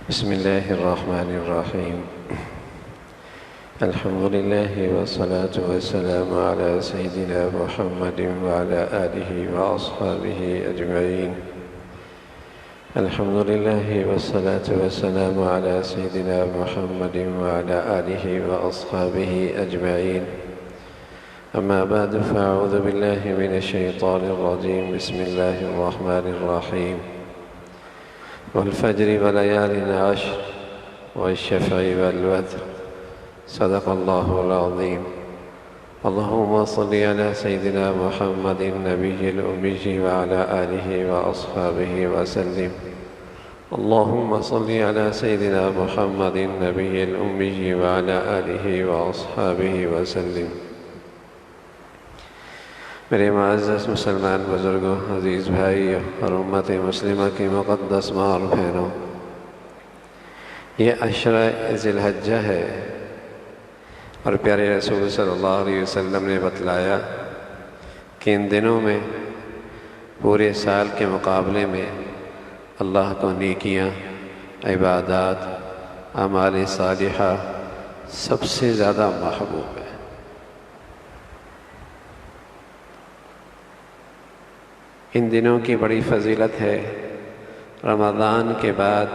بسم الله الرحمن الرحيم. الحمد لله والصلاة والسلام على سيدنا محمد وعلى آله وأصحابه أجمعين. الحمد لله والصلاة والسلام على سيدنا محمد وعلى آله وأصحابه أجمعين. أما بعد، فأعوذ بالله من الشيطان الرجيم. بسم الله الرحمن الرحيم. والفجر وليال عشر والشفع والوتر صدق الله العظيم. اللهم صل على سيدنا محمد النبي الأمي وعلى آله وأصحابه وسلم. اللهم صل على سيدنا محمد النبي الأمي وعلى آله وأصحابه وسلم. میرے معزز مسلمان بزرگوں، عزیز بھائیوں اور امت مسلمہ کی مقدس ماں اور بہنوں، یہ عشرہ ذی الحجہ ہے اور پیارے رسول صلی اللہ علیہ وسلم نے بتلایا کہ ان دنوں میں پورے سال کے مقابلے میں اللہ کو نیکیاں، عبادات، اعمال صالحہ سب سے زیادہ محبوب ہے۔ ان دنوں کی بڑی فضیلت ہے۔ رمضان کے بعد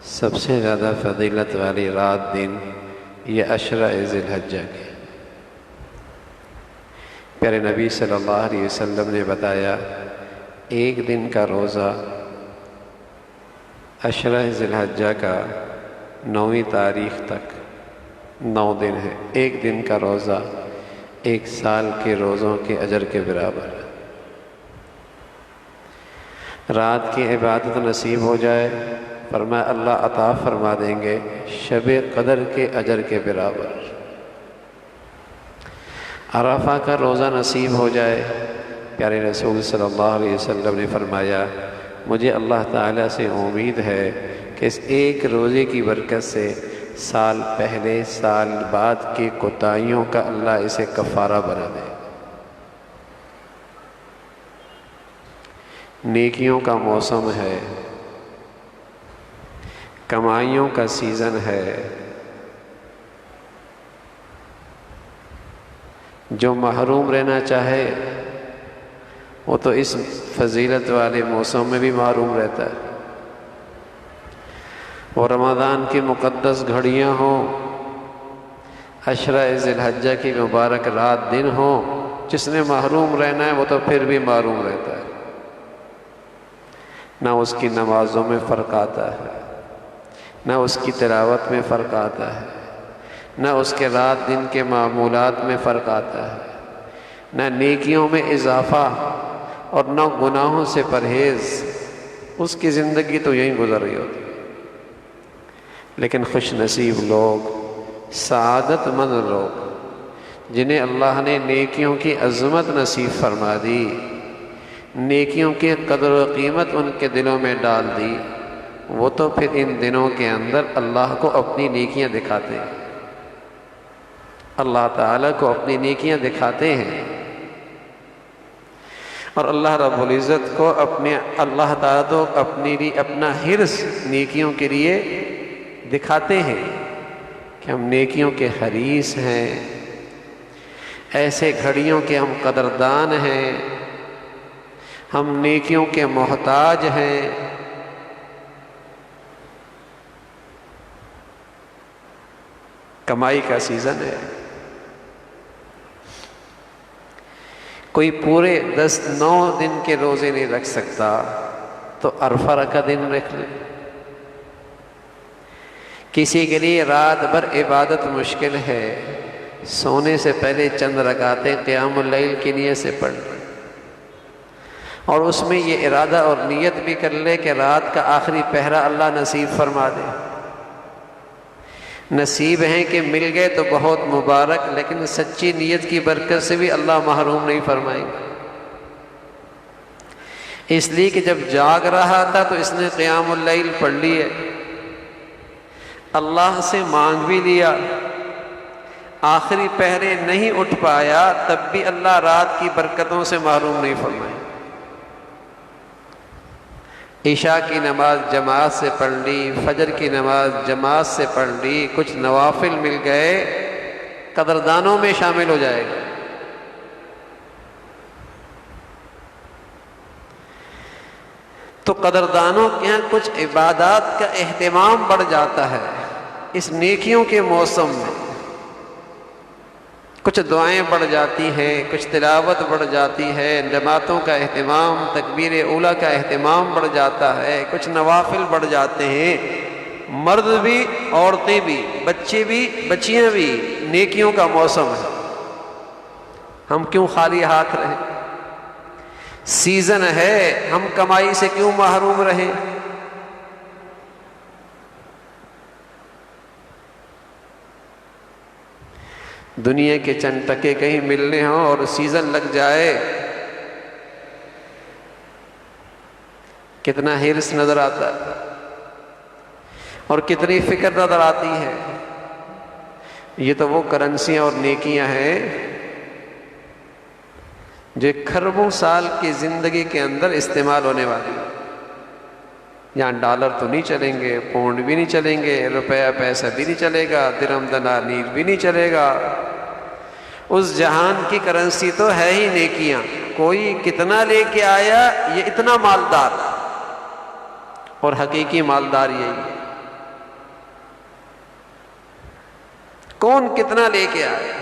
سب سے زیادہ فضیلت والی رات دن یہ عشرہ ذی الحجہ کے۔ پیارے نبی صلی اللہ علیہ وسلم نے بتایا ایک دن کا روزہ عشرہ ذی الحجہ کا 9ویں تاریخ تک 9 دن ہے۔ ایک دن کا روزہ 1 سال کے روزوں کے اجر کے برابر ہے۔ رات کی عبادت نصیب ہو جائے، فرمایا اللہ عطا فرما دیں گے شب قدر کے اجر کے برابر۔ عرفہ کا روزہ نصیب ہو جائے، پیارے رسول صلی اللہ علیہ وسلم نے فرمایا مجھے اللہ تعالیٰ سے امید ہے کہ اس ایک روزے کی برکت سے سال پہلے سال بعد کی کوتاہیوں کا اللہ اسے کفارہ بنا دے۔ نیکیوں کا موسم ہے، کمائیوں کا سیزن ہے۔ جو محروم رہنا چاہے وہ تو اس فضیلت والے موسم میں بھی محروم رہتا ہے۔ وہ رمضان کی مقدس گھڑیاں ہوں، عشرہ ذی الحجہ کی مبارک رات دن ہوں، جس نے محروم رہنا ہے وہ تو پھر بھی محروم رہتا ہے۔ نہ اس کی نمازوں میں فرق آتا ہے، نہ اس کی تلاوت میں فرق آتا ہے، نہ اس کے رات دن کے معمولات میں فرق آتا ہے، نہ نیکیوں میں اضافہ اور نہ گناہوں سے پرہیز۔ اس کی زندگی تو یہیں گزر رہی ہوتی۔ لیکن خوش نصیب لوگ، سعادت مند لوگ، جنہیں اللہ نے نیکیوں کی عظمت نصیب فرما دی، نیکیوں کی قدر و قیمت ان کے دلوں میں ڈال دی، وہ تو پھر ان دنوں کے اندر اللہ کو اپنی نیکیاں دکھاتے ہیں، اللہ تعالیٰ کو اپنی نیکیاں دکھاتے ہیں، اور اللہ رب العزت کو اللہ تعالیٰ تو اپنا حرص نیکیوں کے لیے دکھاتے ہیں کہ ہم نیکیوں کے حریص ہیں، ایسے گھڑیوں کے ہم قدردان ہیں، ہم نیکیوں کے محتاج ہیں۔ کمائی کا سیزن ہے۔ کوئی پورے 9 دن کے روزے نہیں رکھ سکتا تو عرفہ کا دن رکھ لے۔ کسی کے لیے رات بھر عبادت مشکل ہے، سونے سے پہلے چند رکعتیں قیام اللیل کی نیت سے پڑھ لے، اور اس میں یہ ارادہ اور نیت بھی کر لے کہ رات کا آخری پہرا اللہ نصیب فرما دے۔ نصیب ہیں کہ مل گئے تو بہت مبارک، لیکن سچی نیت کی برکت سے بھی اللہ محروم نہیں فرمائیں گے۔ اس لیے کہ جب جاگ رہا تھا تو اس نے قیام اللیل پڑھ لی ہے، اللہ سے مانگ بھی لیا، آخری پہرے نہیں اٹھ پایا تب بھی اللہ رات کی برکتوں سے محروم نہیں فرمائے۔ عشاء کی نماز جماعت سے پڑھ لی، فجر کی نماز جماعت سے پڑھ لی، کچھ نوافل مل گئے، قدردانوں میں شامل ہو جائے گا۔ تو قدردانوں کے یہاں کچھ عبادات کا اہتمام بڑھ جاتا ہے اس نیکیوں کے موسم میں، کچھ دعائیں بڑھ جاتی ہیں، کچھ تلاوت بڑھ جاتی ہے، جماعتوں کا اہتمام، تکبیر اولیٰ کا اہتمام بڑھ جاتا ہے، کچھ نوافل بڑھ جاتے ہیں۔ مرد بھی، عورتیں بھی، بچے بھی، بچیاں بھی، نیکیوں کا موسم ہے۔ ہم کیوں خالی ہاتھ رہیں؟ سیزن ہے، ہم کمائی سے کیوں محروم رہیں؟ دنیا کے چند ٹکے کہیں ملنے ہوں اور سیزن لگ جائے، کتنا حرص نظر آتا ہے اور کتنی فکر نظر آتی ہے۔ یہ تو وہ کرنسیاں اور نیکیاں ہیں جو کھربوں سال کی زندگی کے اندر استعمال ہونے والی۔ یہاں ڈالر تو نہیں چلیں گے، پونڈ بھی نہیں چلیں گے، روپیہ پیسہ بھی نہیں چلے گا، درہم دنانیر بھی نہیں چلے گا۔ اس جہان کی کرنسی تو ہے ہی نیکیاں۔ کوئی کتنا لے کے آیا، یہ اتنا مالدار، اور حقیقی مالدار یہی ہے۔ کون کتنا لے کے آیا؟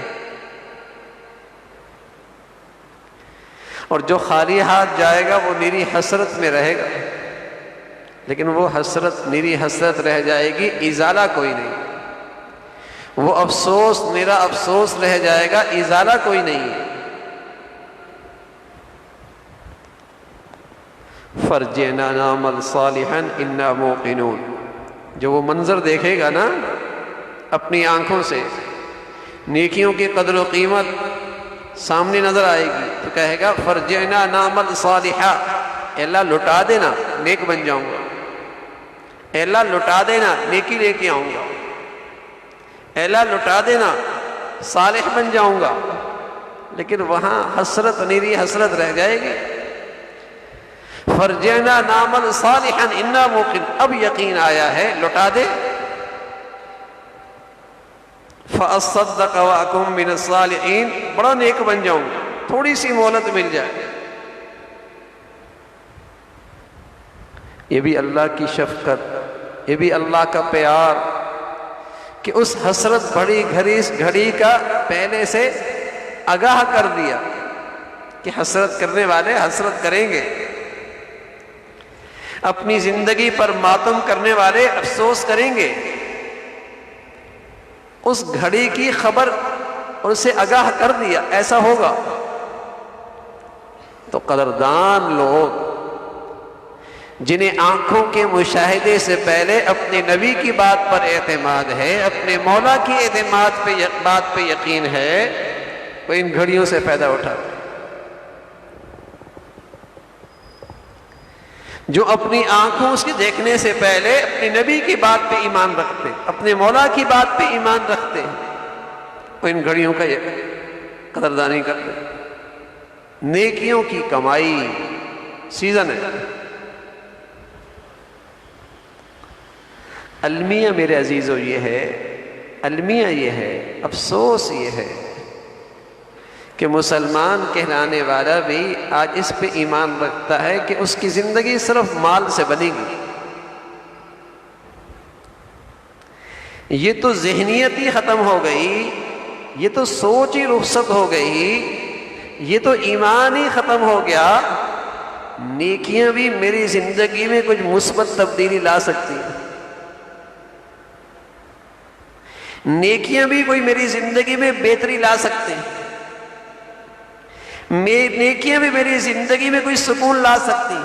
اور جو خالی ہاتھ جائے گا وہ نیری حسرت میں رہے گا، لیکن وہ حسرت نیری حسرت رہ جائے گی، ازالہ کوئی نہیں۔ وہ افسوس میرا افسوس رہ جائے گا، ازالہ کوئی نہیں ہے۔ فرجعنا نعمل صالحا انا موقنون، جو وہ منظر دیکھے گا نا اپنی آنکھوں سے، نیکیوں کی قدر و قیمت سامنے نظر آئے گی، تو کہے گا فرجعنا نعمل صالحا، اے اللہ لٹا دینا، نیک بن جاؤں گا۔ اے اللہ لٹا دینا، نیکی لے کے آؤں گا۔ اے اللہ لٹا دینا، صالح بن جاؤں گا۔ لیکن وہاں حسرت، نیری حسرت رہ جائے گی۔ فرجعنا نعمل صالحا انا موقن، اب یقین آیا ہے، لٹا دے۔ فاصدق واکن من الصالحین، بڑا نیک بن جاؤں گا، تھوڑی سی مہلت مل جائے۔ یہ بھی اللہ کی شفقت، یہ بھی اللہ کا پیار کہ اس حسرت بڑی گھڑی کا پہلے سے آگاہ کر دیا کہ حسرت کرنے والے حسرت کریں گے، اپنی زندگی پر ماتم کرنے والے افسوس کریں گے۔ اس گھڑی کی خبر اسے آگاہ کر دیا، ایسا ہوگا۔ تو قدردان لوگ جنہیں آنکھوں کے مشاہدے سے پہلے اپنے نبی کی بات پر اعتماد ہے، اپنے مولا کی بات پہ یقین ہے، وہ ان گھڑیوں سے فائدہ اٹھاتے ہیں۔ جو اپنی آنکھوں اس کے دیکھنے سے پہلے اپنے نبی کی بات پہ ایمان رکھتے ہیں، اپنے مولا کی بات پہ ایمان رکھتے ہیں، وہ ان گھڑیوں کا قدردانی کرتے ہیں۔ نیکیوں کی کمائی سیزن ہے۔ المیہ میرے عزیزو یہ ہے، المیہ یہ ہے، افسوس یہ ہے کہ مسلمان کہلانے والا بھی آج اس پہ ایمان رکھتا ہے کہ اس کی زندگی صرف مال سے بنے گی۔ یہ تو ذہنیت ہی ختم ہو گئی، یہ تو سوچ ہی رخصت ہو گئی، یہ تو ایمان ہی ختم ہو گیا۔ نیکیاں بھی میری زندگی میں کچھ مثبت تبدیلی لا سکتی ہیں، نیکیاں بھی کوئی میری زندگی میں بہتری لا سکتے ہیں، نیکیاں بھی میری زندگی میں کوئی سکون لا سکتی ہیں،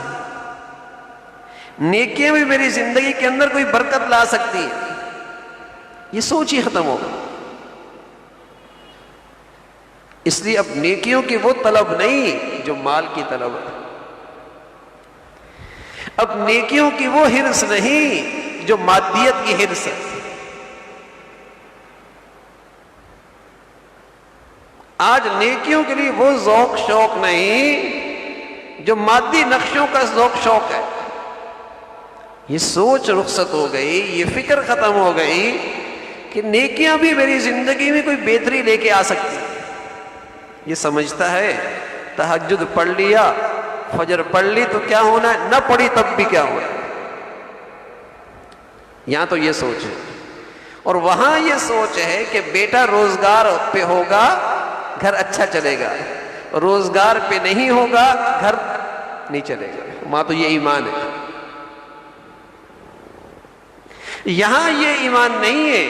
نیکیاں بھی میری زندگی کے اندر کوئی برکت لا سکتی ہیں۔ یہ سوچ ہی ختم ہوگا۔ اس لیے اب نیکیوں کی وہ طلب نہیں جو مال کی طلب ہے، اب نیکیوں کی وہ حرص نہیں جو مادیت کی حرص ہے۔ آج نیکیوں کے لیے وہ ذوق شوق نہیں جو مادی نقشوں کا ذوق شوق ہے۔ یہ سوچ رخصت ہو گئی، یہ فکر ختم ہو گئی کہ نیکیاں بھی میری زندگی میں کوئی بہتری لے کے آ سکتی ہے۔ یہ سمجھتا ہے تہجد پڑھ لیا، فجر پڑھ لی تو کیا ہونا ہے، نہ پڑھی تب بھی کیا ہونا ہے۔ یہاں تو یہ سوچ ہے، اور وہاں یہ سوچ ہے کہ بیٹا روزگار پہ ہوگا گھر اچھا چلے گا، روزگار پہ نہیں ہوگا گھر نہیں چلے گا۔ وہاں تو یہ ایمان ہے۔ یہاں یہ ایمان نہیں ہے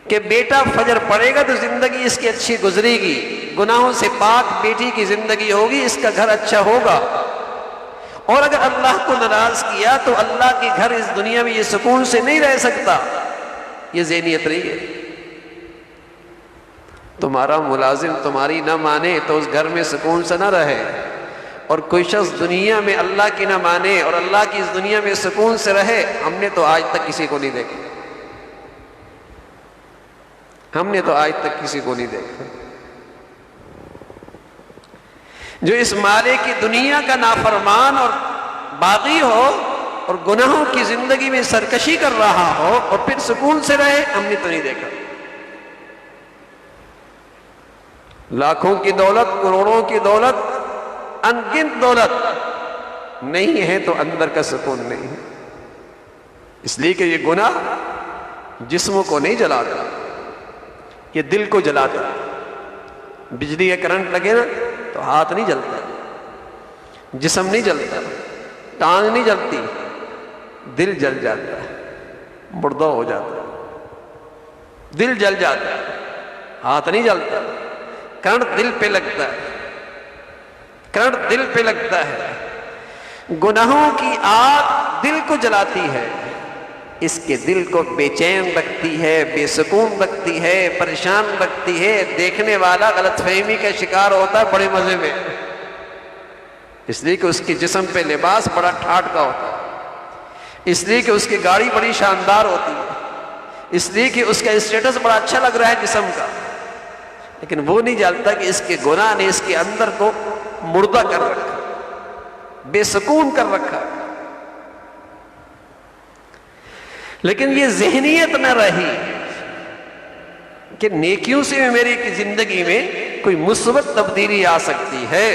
کہ بیٹا فجر پڑھے گا تو زندگی اس کی اچھی گزرے گی، گناہوں سے پاک بیٹی کی زندگی ہوگی، اس کا گھر اچھا ہوگا، اور اگر اللہ کو ناراض کیا تو اللہ کے گھر اس دنیا میں یہ سکون سے نہیں رہ سکتا۔ یہ ذہنیت نہیں ہے۔ تمہارا ملازم تمہاری نہ مانے تو اس گھر میں سکون سے نہ رہے، اور کوئی شخص دنیا میں اللہ کی نہ مانے اور اللہ کی اس دنیا میں سکون سے رہے، ہم نے تو آج تک کسی کو نہیں دیکھا، ہم نے تو آج تک کسی کو نہیں دیکھا جو اس مالک کی دنیا کا نافرمان اور باغی ہو اور گناہوں کی زندگی میں سرکشی کر رہا ہو اور پھر سکون سے رہے، ہم نے تو نہیں دیکھا۔ لاکھوں کی دولت، کروڑوں کی دولت، ان گنت دولت نہیں ہے تو اندر کا سکون نہیں ہے، اس لیے کہ یہ گناہ جسموں کو نہیں جلاتا، یہ دل کو جلاتا۔ بجلی کا کرنٹ لگے نا تو ہاتھ نہیں جلتا، جسم نہیں جلتا، ٹانگ نہیں جلتی، دل جل جاتا ہے، مردہ ہو جاتا ہے، دل جل جاتا ہے، ہاتھ نہیں جلتا۔ کرنٹ دل پہ لگتا ہے، کرنٹ دل پہ لگتا ہے۔ گناہوں کی آگ دل کو جلاتی ہے، اس کے دل کو بے چین رکھتی ہے، بے سکون رکھتی ہے، پریشان رکھتی ہے۔ دیکھنے والا غلط فہمی کا شکار ہوتا ہے بڑے مزے میں، اس لیے کہ اس کے جسم پہ لباس بڑا ٹھاٹ کا ہوتا ہے، اس لیے کہ اس کی گاڑی بڑی شاندار ہوتی ہے، اس لیے کہ اس کا اسٹیٹس بڑا اچھا لگ رہا ہے جسم کا، لیکن وہ نہیں جانتا کہ اس کے گناہ نے اس کے اندر کو مردہ کر رکھا، بے سکون کر رکھا۔ لیکن یہ ذہنیت نہ رہی کہ نیکیوں سے میری زندگی میں کوئی مثبت تبدیلی آ سکتی ہے،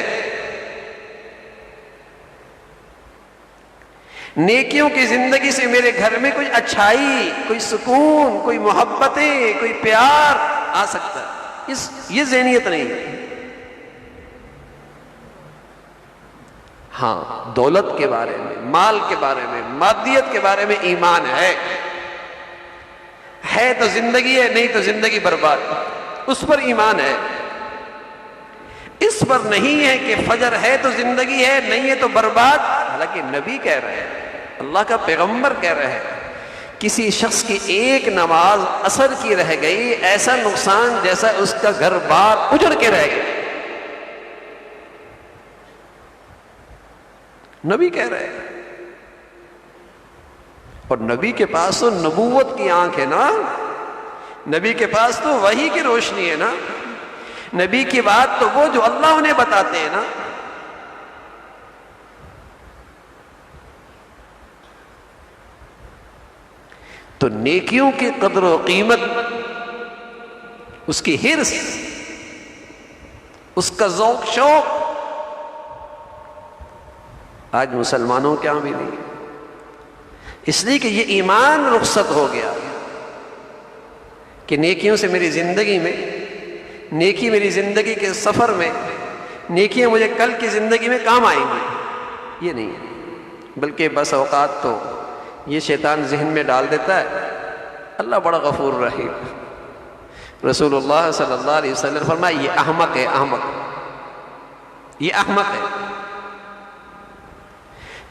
نیکیوں کی زندگی سے میرے گھر میں کوئی اچھائی، کوئی سکون، کوئی محبتیں، کوئی پیار آ سکتا ہے۔ یہ ذہنیت نہیں ہے۔ ہاں، دولت کے بارے میں، مال کے بارے میں، مادیت کے بارے میں ایمان ہے تو زندگی ہے، نہیں تو زندگی برباد، اس پر ایمان ہے۔ اس پر نہیں ہے کہ فجر ہے تو زندگی ہے، نہیں ہے تو برباد۔ حالانکہ نبی کہہ رہے ہیں، اللہ کا پیغمبر کہہ رہے ہیں، کسی شخص کی ایک نماز اثر کی رہ گئی، ایسا نقصان جیسا اس کا گھر بار اجڑ کے رہ گیا۔ نبی کہہ رہے ہیں، اور نبی کے پاس تو نبوت کی آنکھ ہے نا، نبی کے پاس تو وحی کی روشنی ہے نا، نبی کی بات تو وہ جو اللہ انہیں بتاتے ہیں نا۔ تو نیکیوں کی قدر و قیمت، اس کی حرص، اس کا ذوق شوق آج مسلمانوں کے یہاں بھی نہیں، اس لیے کہ یہ ایمان رخصت ہو گیا کہ نیکیوں سے میری زندگی میں، نیکی میری زندگی کے سفر میں، نیکیاں مجھے کل کی زندگی میں کام آئیں گی، یہ نہیں ہے۔ بلکہ بس اوقات تو یہ شیطان ذہن میں ڈال دیتا ہے، اللہ بڑا غفور رحیم۔ رسول اللہ صلی اللہ علیہ وسلم نے فرمایا یہ احمق ہے، احمق، یہ احمق ہے،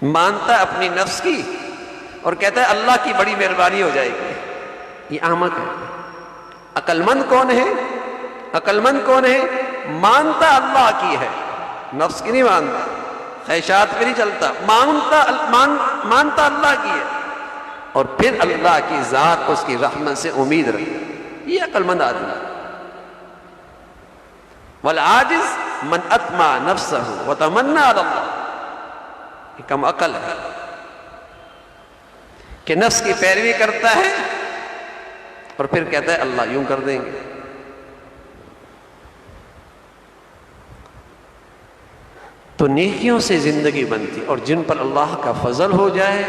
مانتا ہے اپنی نفس کی اور کہتا ہے اللہ کی بڑی مہربانی ہو جائے گی، یہ احمق ہے۔ عقل مند کون ہے؟ عقل مند کون ہے؟ مانتا اللہ کی ہے، نفس کی نہیں مانتا، خواہشات پہ نہیں چلتا، مانتا اللہ کی ہے، اور پھر اللہ کی ذات، اس کی رحمت سے امید رکھتا، یہ عقل مند آدمی۔ والعاجز من اطمع نفسه وتمنى على اللہ، یہ کم عقل ہے، کہ نفس کی پیروی کرتا ہے اور پھر کہتا ہے اللہ یوں کر دیں گے. تو نیکیوں سے زندگی بنتی، اور جن پر اللہ کا فضل ہو جائے،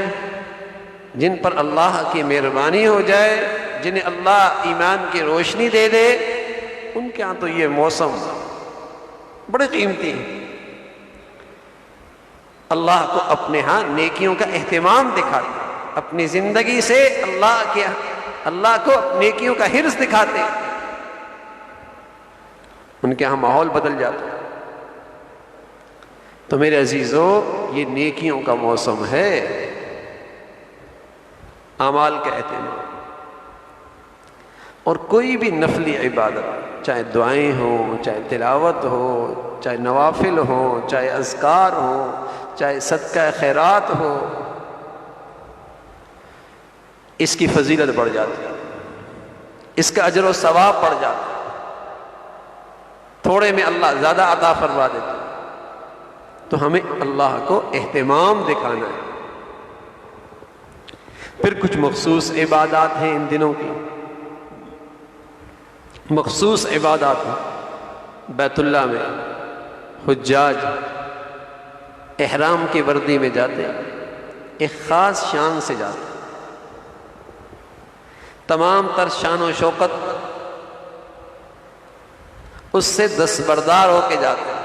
جن پر اللہ کی مہربانی ہو جائے، جنہیں اللہ ایمان کی روشنی دے دے، ان کے ہاں تو یہ موسم بڑے قیمتی ہیں. اللہ کو اپنے ہاں نیکیوں کا اہتمام دکھاتے، اپنی زندگی سے اللہ کو نیکیوں کا حرص دکھاتے، ان کے ہاں ماحول بدل جاتا. تو میرے عزیزو، یہ نیکیوں کا موسم ہے، اعمال کا اہتمام. اور کوئی بھی نفلی عبادت، چاہے دعائیں ہوں، چاہے تلاوت ہو، چاہے نوافل ہوں، چاہے اذکار ہوں، چاہے صدقہ خیرات ہو، اس کی فضیلت بڑھ جاتی ہے، اس کا اجر و ثواب بڑھ جاتا ہے. تھوڑے میں اللہ زیادہ عطا فرما دیتا ہے. تو ہمیں اللہ کو اہتمام دکھانا ہے. پھر کچھ مخصوص عبادات ہیں ان دنوں کی، مخصوص عبادات ہیں. بیت اللہ میں حجاج احرام کی وردی میں جاتے ہیں، ایک خاص شان سے جاتے ہیں، تمام تر شان و شوکت اس سے دستبردار ہو کے جاتے ہیں.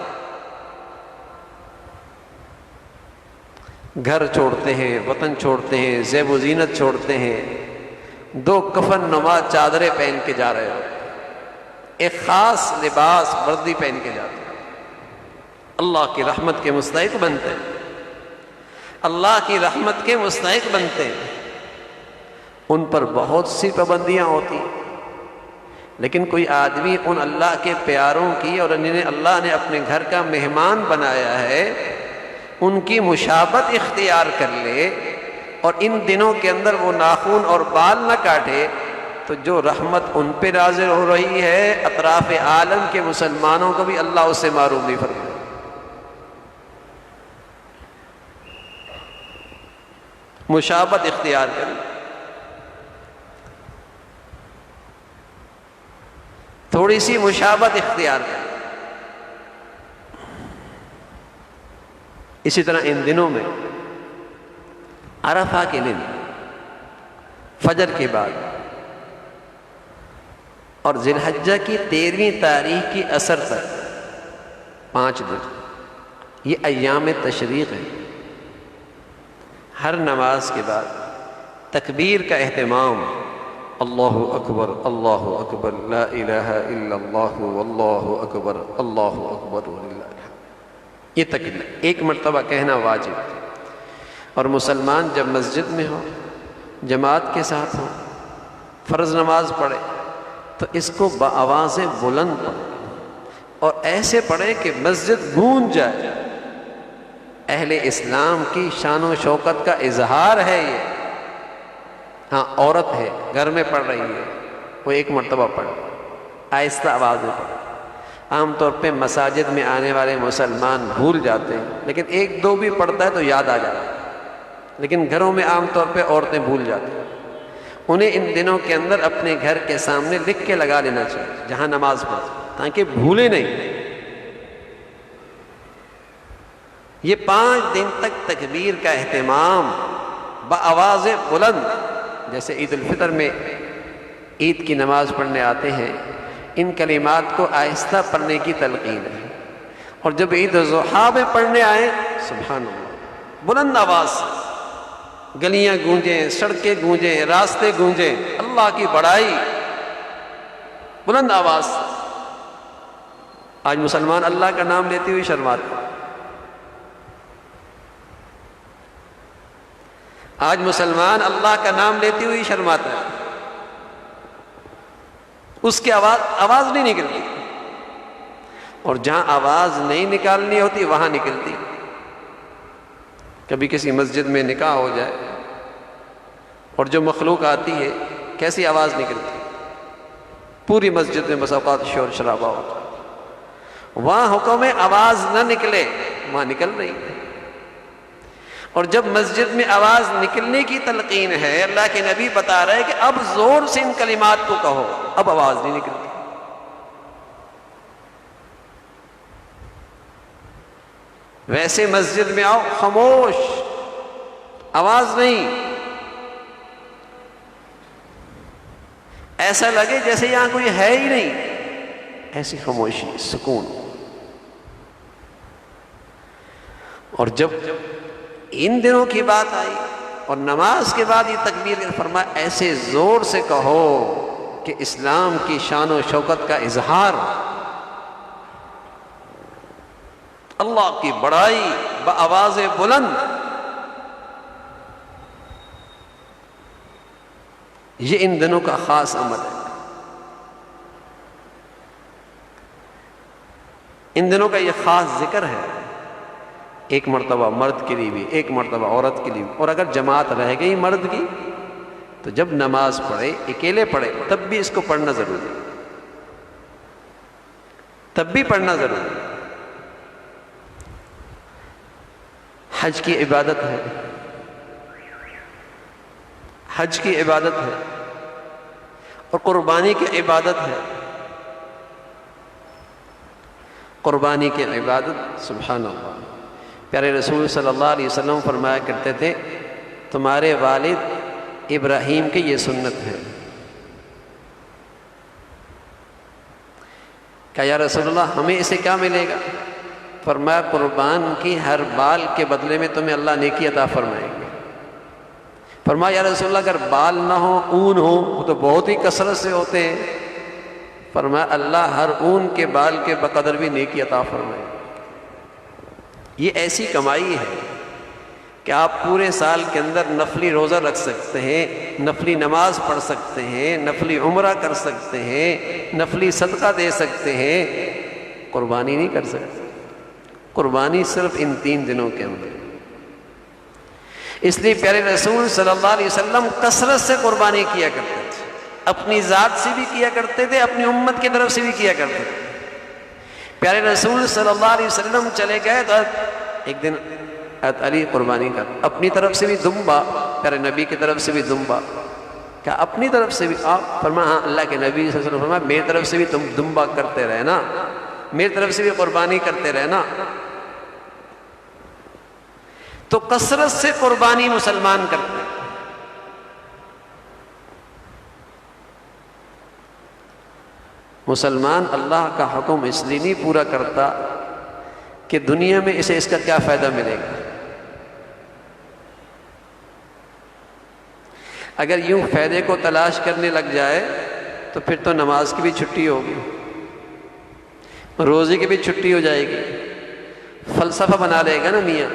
گھر چھوڑتے ہیں، وطن چھوڑتے ہیں، زیب و زینت چھوڑتے ہیں، 2 کفن نما چادریں پہن کے جا رہے ہوتے ہیں، ایک خاص لباس وردی پہن کے جاتے ہیں. اللہ کی رحمت کے مستحق بنتے ہیں، اللہ کی رحمت کے مستحق بنتے ہیں. ان پر بہت سی پابندیاں ہوتی ہیں، لیکن کوئی آدمی ان اللہ کے پیاروں کی اور جنہیں اللہ نے اپنے گھر کا مہمان بنایا ہے، ان کی مشابہت اختیار کر لے اور ان دنوں کے اندر وہ ناخن اور بال نہ کاٹے، تو جو رحمت ان پہ نازل ہو رہی ہے، اطراف عالم کے مسلمانوں کو بھی اللہ اس سے محروم نہیں فرمائے. مشابہت اختیار کر، تھوڑی سی مشابہت اختیار کر. اسی طرح ان دنوں میں عرفہ کے دن فجر کے بعد اور ذی الحجہ کی 13ویں تاریخ کی عصر تک 5 دن یہ ایام تشریق ہیں. ہر نماز کے بعد تکبیر کا اہتمام، اللہ اکبر اللہ اکبر لا الہ الا اللہ واللہ اکبر اللہ اکبر وللہ الحمد. یہ تکبیر 1 مرتبہ کہنا واجب. اور مسلمان جب مسجد میں ہو، جماعت کے ساتھ ہو، فرض نماز پڑھے تو اس کو بآواز بلند پڑھے اور ایسے پڑھے کہ مسجد گونج جائے. اہل اسلام کی شان و شوکت کا اظہار ہے یہ. ہاں عورت ہے، گھر میں پڑھ رہی ہے، وہ 1 مرتبہ پڑھ، آہستہ آواز میں پڑھ. عام طور پہ مساجد میں آنے والے مسلمان بھول جاتے ہیں، لیکن 1-2 بھی پڑھتا ہے تو یاد آ جاتا ہے. لیکن گھروں میں عام طور پہ عورتیں بھول جاتی ہیں. انہیں ان دنوں کے اندر اپنے گھر کے سامنے لکھ کے لگا لینا چاہیے جہاں نماز پڑھیں، تاکہ بھولے نہیں. یہ 5 دن تک تکبیر کا اہتمام بآواز بلند. جیسے عید الفطر میں عید کی نماز پڑھنے آتے ہیں، ان کلمات کو آہستہ پڑھنے کی تلقین ہے. اور جب عید الضحیٰ میں پڑھنے آئیں، سبحان اللہ، بلند آواز سے گلیاں گونجیں، سڑکیں گونجیں، راستے گونجیں، اللہ کی بڑائی بلند آواز سے. آج مسلمان اللہ کا نام لیتے ہوئے شرماتے ہیں. آج مسلمان اللہ کا نام لیتے ہوئے شرماتا ہے. اس کی آواز نہیں نکلتی، اور جہاں آواز نہیں نکالنی ہوتی وہاں نکلتی. کبھی کسی مسجد میں نکاح ہو جائے اور جو مخلوق آتی ہے کیسی آواز نکلتی، پوری مسجد میں بس اوقات شور شرابہ ہوتا. وہاں حکم ہے آواز نہ نکلے، وہاں نکل رہی ہے. اور جب مسجد میں آواز نکلنے کی تلقین ہے، اللہ کے نبی بتا رہے کہ اب زور سے ان کلمات کو کہو، اب آواز نہیں نکلتی۔ ویسے مسجد میں آؤ خاموش، آواز نہیں، ایسا لگے جیسے یہاں کوئی ہے ہی نہیں، ایسی خاموشی، سکون۔ اور جب ان دنوں کی بات آئی اور نماز کے بعد یہ تکبیر فرمایا، ایسے زور سے کہو کہ اسلام کی شان و شوکت کا اظہار، اللہ کی بڑائی بآواز بلند، یہ ان دنوں کا خاص عمل ہے۔ ان دنوں کا یہ خاص ذکر ہے، ایک مرتبہ مرد کے لیے بھی، ایک مرتبہ عورت کے لیے بھی، اور اگر جماعت رہ گئی مرد کی تو جب نماز پڑھے، اکیلے پڑھے، تب بھی اس کو پڑھنا ضروری ہے، تب بھی پڑھنا ضروری ہے۔ حج کی عبادت ہے، حج کی عبادت ہے، اور قربانی کی عبادت ہے۔ قربانی کی عبادت، سبحان اللہ، پیارے رسول صلی اللہ علیہ وسلم فرمایا کرتے تھے تمہارے والد ابراہیم کی یہ سنت ہے۔ کہا یا رسول اللہ ہمیں اسے کیا ملے گا؟ فرمایا قربان کی ہر بال کے بدلے میں تمہیں اللہ نیکی عطا فرمائیں گے۔ فرمایا یا رسول اللہ اگر بال نہ ہو، اون ہو، وہ تو بہت ہی کثرت سے ہوتے ہیں۔ فرمایا اللہ ہر اون کے بال کے بقدر بھی نیکی عطا فرمائے۔ یہ ایسی کمائی ہے کہ آپ پورے سال کے اندر نفلی روزہ رکھ سکتے ہیں، نفلی نماز پڑھ سکتے ہیں، نفلی عمرہ کر سکتے ہیں، نفلی صدقہ دے سکتے ہیں، قربانی نہیں کر سکتے۔ قربانی صرف ان 3 دنوں کے اندر۔ اس لیے پیارے رسول صلی اللہ علیہ وسلم کثرت سے قربانی کیا کرتے تھے، اپنی ذات سے بھی کیا کرتے تھے، اپنی امت کی طرف سے بھی کیا کرتے تھے۔ پیارے رسول صلی اللہ علیہ وسلم چلے گئے تو ایک دن حضرت علی قربانی کر، اپنی طرف سے بھی دمبا، پیارے نبی کی طرف سے بھی دمبا، کیا اپنی طرف سے بھی؟ آپ فرمایا ہاں اللہ کے نبی صلی اللہ علیہ وسلم فرمایا میری طرف سے بھی تم دمبا کرتے رہنا، میری طرف سے بھی قربانی کرتے رہنا۔ تو کثرت سے قربانی مسلمان کرتے ہیں۔ مسلمان اللہ کا حکم اس لیے نہیں پورا کرتا کہ دنیا میں اسے اس کا کیا فائدہ ملے گا۔ اگر یوں فائدے کو تلاش کرنے لگ جائے تو پھر تو نماز کی بھی چھٹی ہوگی، روزے کی بھی چھٹی ہو جائے گی۔ فلسفہ بنا لے گا نا میاں،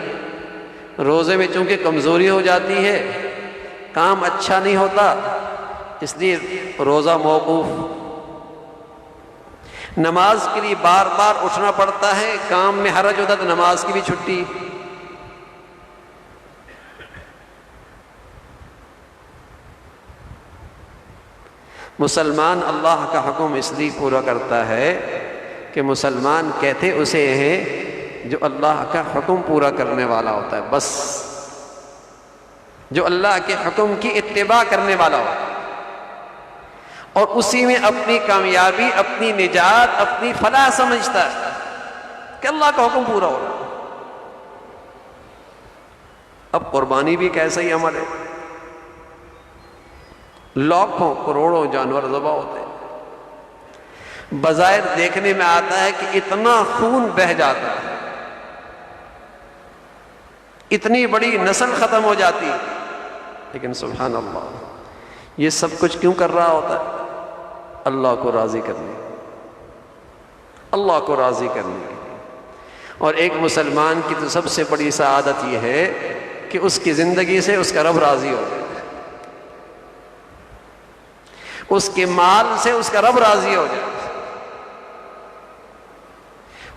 روزے میں چونکہ کمزوری ہو جاتی ہے، کام اچھا نہیں ہوتا، اس لیے روزہ موقوف۔ نماز کے لیے بار بار اٹھنا پڑتا ہے، کام میں حرج ہوتا تو نماز کی بھی چھٹی۔ مسلمان اللہ کا حکم اس لیے پورا کرتا ہے کہ مسلمان کہتے اسے ہیں جو اللہ کا حکم پورا کرنے والا ہوتا ہے، بس جو اللہ کے حکم کی اتباع کرنے والا ہوتا ہے، اور اسی میں اپنی کامیابی، اپنی نجات، اپنی فلاح سمجھتا ہے کہ اللہ کا حکم پورا ہو رہا۔ اب قربانی بھی کیسا ہی عمل ہے، لاکھوں کروڑوں جانور ذبح ہوتے ہیں، بظاہر دیکھنے میں آتا ہے کہ اتنا خون بہہ جاتا ہے، اتنی بڑی نسل ختم ہو جاتی ہے، لیکن سبحان اللہ یہ سب کچھ کیوں کر رہا ہوتا ہے؟ اللہ کو راضی کرنے، اللہ کو راضی کرنے کے لیے۔ اور ایک مسلمان کی تو سب سے بڑی سعادت یہ ہے کہ اس کی زندگی سے اس کا رب راضی ہو جائے، اس کے مال سے اس کا رب راضی ہو جائے،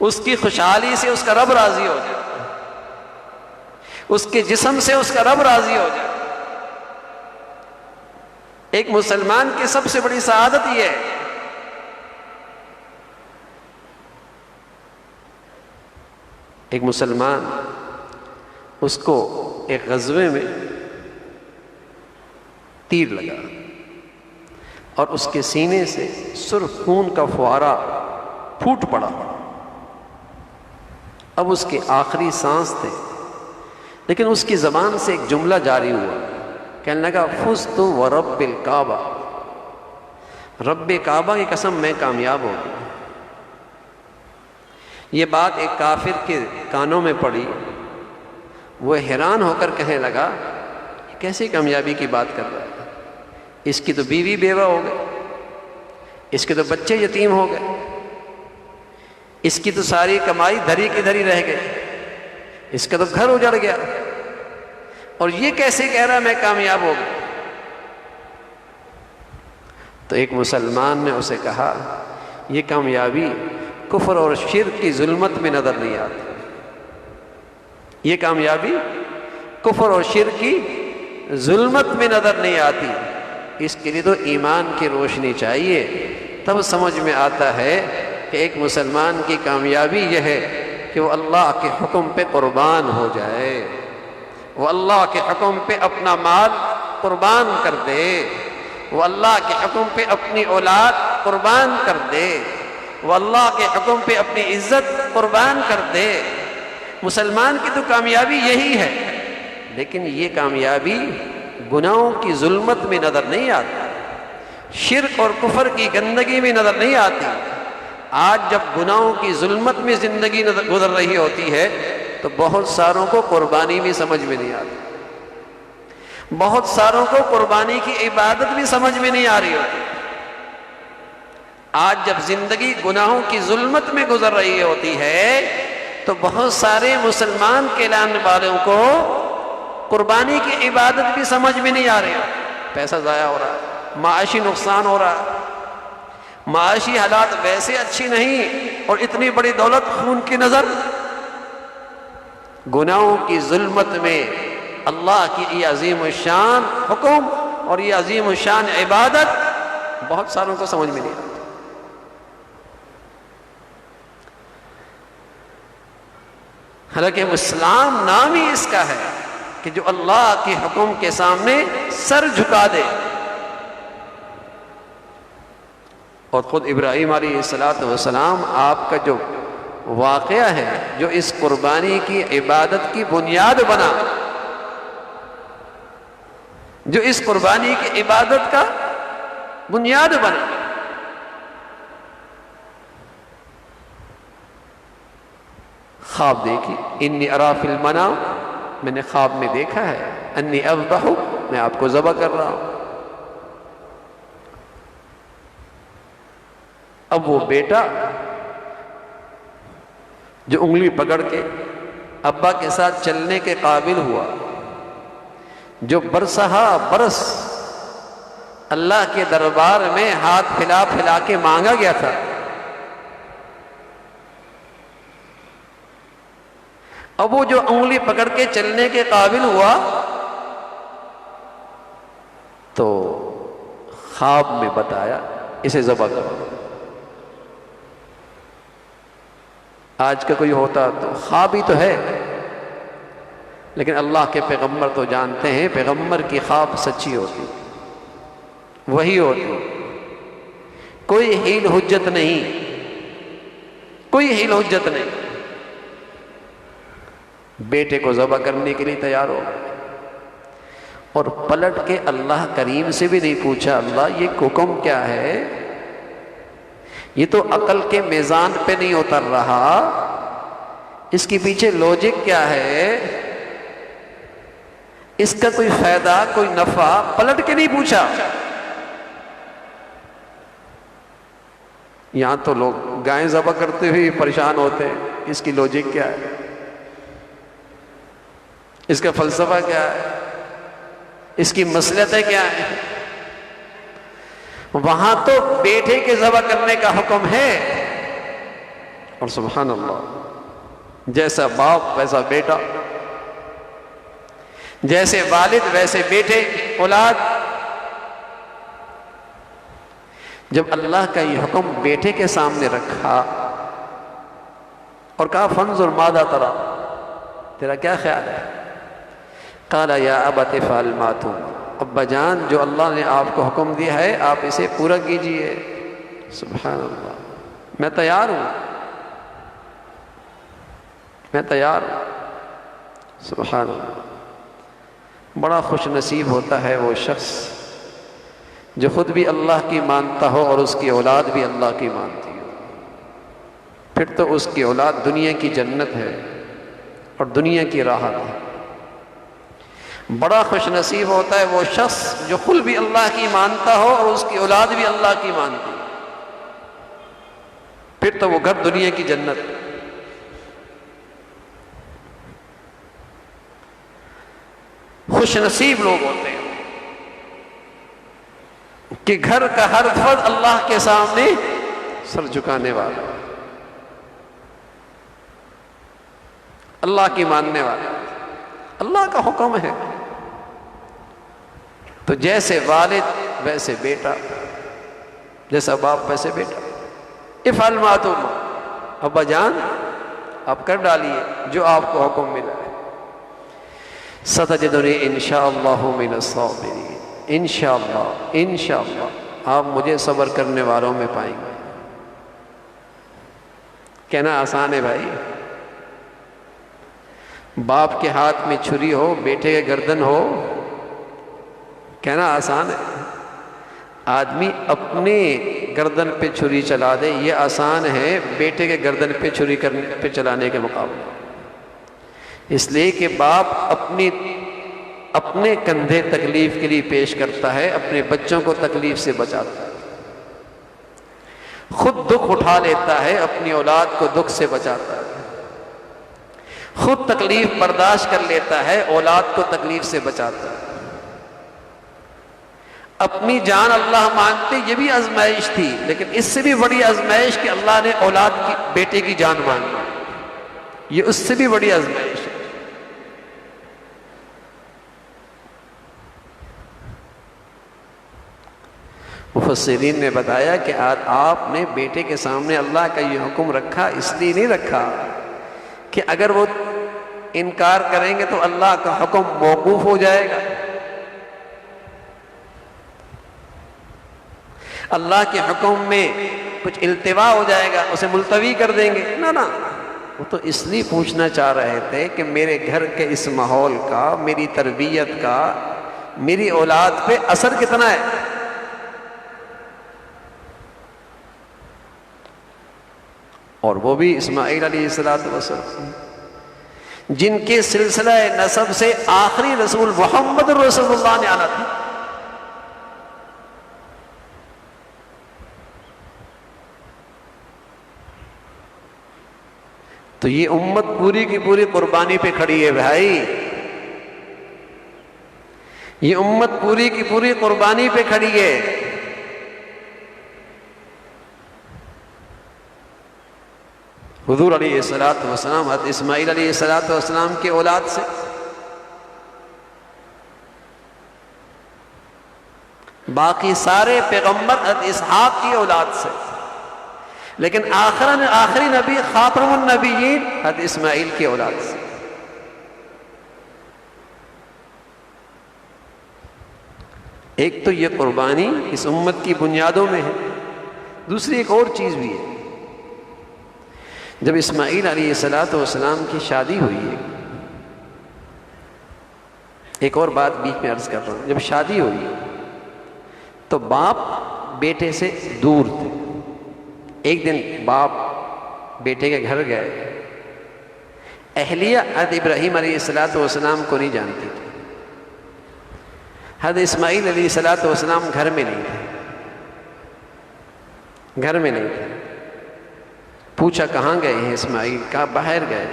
اس کی خوشحالی سے اس کا رب راضی ہو جائے، اس کے جسم سے اس کا رب راضی ہو جائے۔ ایک مسلمان کی سب سے بڑی سعادت یہ ہے۔ ایک مسلمان اس کو ایک غزوے میں تیر لگا اور اس کے سینے سے سرخ خون کا فوارہ پھوٹ پڑا. اب اس کے آخری سانس تھے، لیکن اس کی زبان سے ایک جملہ جاری ہوا، کہنے لگا فزت ورب الکعبہ، رب کعبہ کی قسم میں کامیاب ہو گیا. یہ بات ایک کافر کے کانوں میں پڑی، وہ حیران ہو کر کہنے لگا یہ کیسی کامیابی کی بات کر رہا ہے، اس کی تو بیوی بیوہ ہو گئی، اس کے تو بچے یتیم ہو گئے، اس کی تو ساری کمائی دھری کی دھری رہ گئی، اس کا تو گھر اجڑ گیا، اور یہ کیسے کہہ رہا میں کامیاب ہو گیا. تو ایک مسلمان نے اسے کہا یہ کامیابی کفر اور شرک کی ظلمت میں نظر نہیں آتی، یہ کامیابی کفر اور شرک کی ظلمت میں نظر نہیں آتی، اس کے لیے تو ایمان کی روشنی چاہیے. تب سمجھ میں آتا ہے کہ ایک مسلمان کی کامیابی یہ ہے کہ وہ اللہ کے حکم پہ قربان ہو جائے، وہ اللہ کے حکم پہ اپنا مال قربان کر دے، وہ اللہ کے حکم پہ اپنی اولاد قربان کر دے، وہ اللہ کے حکم پہ اپنی عزت قربان کر دے. مسلمان کی تو کامیابی یہی ہے، لیکن یہ کامیابی گناہوں کی ظلمت میں نظر نہیں آتی، شرک اور کفر کی گندگی میں نظر نہیں آتی. آج جب گناہوں کی ظلمت میں زندگی گزر رہی ہوتی ہے تو بہت ساروں کو قربانی بھی سمجھ میں نہیں آتی، بہت ساروں کو قربانی کی عبادت بھی سمجھ میں نہیں آ رہی ہوتی. آج جب زندگی گناہوں کی ظلمت میں گزر رہی ہوتی ہے تو بہت سارے مسلمان کہلانے والوں کو قربانی کی عبادت بھی سمجھ میں نہیں آ رہی ہوتی. پیسہ ضائع ہو رہا ہے، معاشی نقصان ہو رہا ہے، معاشی حالات ویسے اچھی نہیں، اور اتنی بڑی دولت خون کی نظر. گناہوں کی ظلمت میں اللہ کی یہ عظیم الشان حکم اور یہ عظیم الشان عبادت بہت ساروں کو سمجھ میں نہیں آتی. حالانکہ اسلام نام ہی اس کا ہے کہ جو اللہ کے حکم کے سامنے سر جھکا دے. اور خود ابراہیم علیہ السلام آپ کا جو واقعہ ہے جو اس قربانی کی عبادت کی بنیاد بنا، جو اس قربانی کی عبادت کا بنیاد بنا. خواب دیکھی، انی ارا فی المنام، میں نے خواب میں دیکھا ہے، انی اذبح، میں آپ کو ذبح کر رہا ہوں. اب وہ بیٹا جو انگلی پکڑ کے ابا کے ساتھ چلنے کے قابل ہوا، جو برسہا برس اللہ کے دربار میں ہاتھ پھیلا پھیلا کے مانگا گیا تھا، اب وہ جو انگلی پکڑ کے چلنے کے قابل ہوا تو خواب میں بتایا اسے ذبح کرو. آج کا کوئی ہوتا تو خواب ہی تو ہے، لیکن اللہ کے پیغمبر تو جانتے ہیں پیغمبر کی خواب سچی ہوتی، وہی ہوتی، کوئی حیل حجت نہیں، کوئی حیل حجت نہیں. بیٹے کو ذبح کرنے کے لیے تیار ہو اور پلٹ کے اللہ کریم سے بھی نہیں پوچھا اللہ یہ حکم کیا ہے، یہ تو عقل کے میزان پہ نہیں اتر رہا، اس کے پیچھے لوجک کیا ہے، اس کا کوئی فائدہ کوئی نفع پلٹ کے نہیں پوچھا. یہاں تو لوگ گائیں ذبح کرتے ہوئے پریشان ہوتے ہیں، اس کی لوجک کیا ہے، اس کا فلسفہ کیا ہے، اس کی مصلحتیں کیا ہیں. وہاں تو بیٹے کے ذبح کرنے کا حکم ہے، اور سبحان اللہ جیسا باپ ویسا بیٹا، جیسے والد ویسے بیٹے اولاد. جب اللہ کا یہ حکم بیٹے کے سامنے رکھا اور کہا فانظر ماذا تری، تیرا کیا خیال ہے، قال یا ابت افعل ما تؤمر، ابا جان جو اللہ نے آپ کو حکم دیا ہے آپ اسے پورا کیجئے۔ سبحان اللہ، میں تیار ہوں، میں تیار ہوں۔ سبحان اللہ، بڑا خوش نصیب ہوتا ہے وہ شخص جو خود بھی اللہ کی مانتا ہو اور اس کی اولاد بھی اللہ کی مانتی ہو، پھر تو اس کی اولاد دنیا کی جنت ہے اور دنیا کی راحت ہے۔ بڑا خوش نصیب ہوتا ہے وہ شخص جو خود بھی اللہ کی مانتا ہو اور اس کی اولاد بھی اللہ کی مانتی ہو، پھر تو وہ گھر دنیا کی جنت ہے۔ خوش نصیب لوگ ہوتے ہیں کہ گھر کا ہر فرد اللہ کے سامنے سر جھکانے والا، اللہ کی ماننے والا، اللہ کا حکم ہے تو جیسے والد ویسے بیٹا، جیسا باپ ویسے بیٹا۔ افعل ما تؤمر، ابا جان آپ کر ڈالیے جو آپ کو حکم ملا ہے۔ ستجدنی انشاءاللہ من الصابرین، انشاءاللہ آپ مجھے صبر کرنے والوں میں پائیں گے۔ کہنا آسان ہے بھائی، باپ کے ہاتھ میں چھری ہو، بیٹے کے گردن ہو، کہنا آسان ہے۔ آدمی اپنے گردن پہ چھری چلا دے یہ آسان ہے بیٹے کے گردن پہ چھری پہ چلانے کے مقابلے، اس لیے کہ باپ اپنے کندھے تکلیف کے لیے پیش کرتا ہے، اپنے بچوں کو تکلیف سے بچاتا ہے، خود دکھ اٹھا لیتا ہے، اپنی اولاد کو دکھ سے بچاتا ہے، خود تکلیف برداشت کر لیتا ہے، اولاد کو تکلیف سے بچاتا ہے۔ اپنی جان اللہ مانگتے، یہ بھی آزمائش تھی، لیکن اس سے بھی بڑی آزمائش کہ اللہ نے اولاد کی، بیٹے کی جان مانگی، یہ اس سے بھی بڑی آزمائش ہے۔ مفسرین نے بتایا کہ آپ نے بیٹے کے سامنے اللہ کا یہ حکم رکھا، اس لیے نہیں رکھا کہ اگر وہ انکار کریں گے تو اللہ کا حکم موقوف ہو جائے گا، اللہ کے حکم میں کچھ التوا ہو جائے گا، اسے ملتوی کر دیں گے، نہ، وہ تو اس لیے پوچھنا چاہ رہے تھے کہ میرے گھر کے اس ماحول کا، میری تربیت کا، میری اولاد پہ اثر کتنا ہے۔ اور وہ بھی اسماعیل علیہ السلام جن کے سلسلہ نسب سے آخری رسول محمد رسول اللہ نے آنا تھا۔ تو یہ امت پوری کی پوری قربانی پہ کھڑی ہے بھائی، یہ امت پوری کی پوری قربانی پہ کھڑی ہے۔ حضور علیہ السلام حضرت اسماعیل علیہ السلام کی اولاد سے، باقی سارے پیغمبر حضرت اسحاق کی اولاد سے، لیکن آخری نبی خاتم النبیین حضرت اسماعیل کی اولاد سے۔ ایک تو یہ قربانی اس امت کی بنیادوں میں ہے، دوسری ایک اور چیز بھی ہے۔ جب اسماعیل علیہ السلام کی شادی ہوئی ہے، ایک اور بات بیچ میں عرض کر رہا ہوں، جب شادی ہوئی تو باپ بیٹے سے دور تھے۔ ایک دن باپ بیٹے کے گھر گئے، اہلیہ حضرت ابراہیم علیہ السلام کو نہیں جانتی تھی، حضرت اسماعیل علیہ السلام گھر میں نہیں تھے، پوچھا کہاں گئے ہیں اسماعیل، کہا باہر گئے،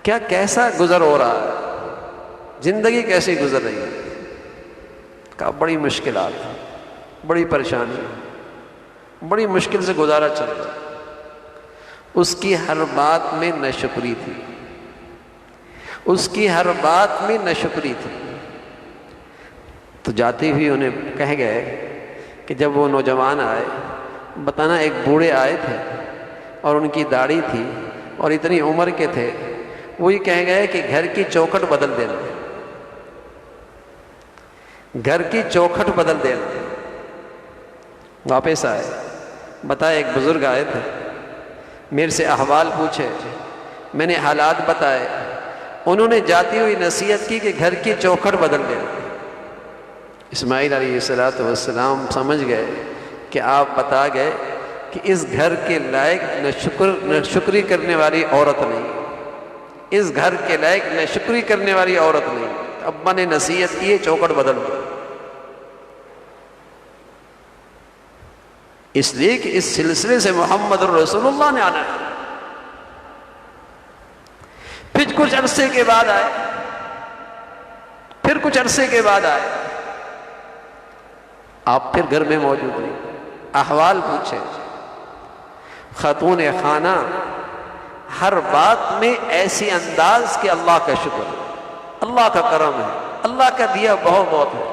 کیا کیسا گزر ہو رہا ہے، زندگی کیسی گزر رہی ہے، کہا بڑی مشکلات، بڑی پریشانی، بڑی مشکل سے گزارا چل رہا۔ اس کی ہر بات میں ناشکری تھی، اس کی ہر بات میں ناشکری تھی۔ تو جاتے ہوئے انہیں کہہ گئے کہ جب وہ نوجوان آئے، بتانا ایک بوڑھے آئے تھے اور ان کی داڑھی تھی اور اتنی عمر کے تھے، وہ یہ کہہ گئے کہ گھر کی چوکھٹ بدل دینا، گھر کی چوکھٹ بدل دینا. واپس آئے, بتایا ایک بزرگ آئے تھے, میرے سے احوال پوچھے, میں نے حالات بتائے, انہوں نے جاتی ہوئی نصیحت کی کہ گھر کی چوکھٹ بدل دینا. اسماعیل علیہ السلام سمجھ گئے کہ آپ بتا گئے کہ اس گھر کے لائق نہ شکری کرنے والی عورت نہیں, اس گھر کے لائق نہ شکری کرنے والی عورت نہیں. ابا نے نصیحت کی, چوکھٹ بدل دو. اس لیے کہ اس سلسلے سے محمد رسول اللہ نے آنا ہے. پھر کچھ عرصے کے بعد آئے, آپ پھر گھر میں موجود نہیں. احوال پوچھے, خاتون خانہ ہر بات میں ایسی انداز کہ اللہ کا شکر, اللہ کا کرم ہے, اللہ کا دیا بہت ہے,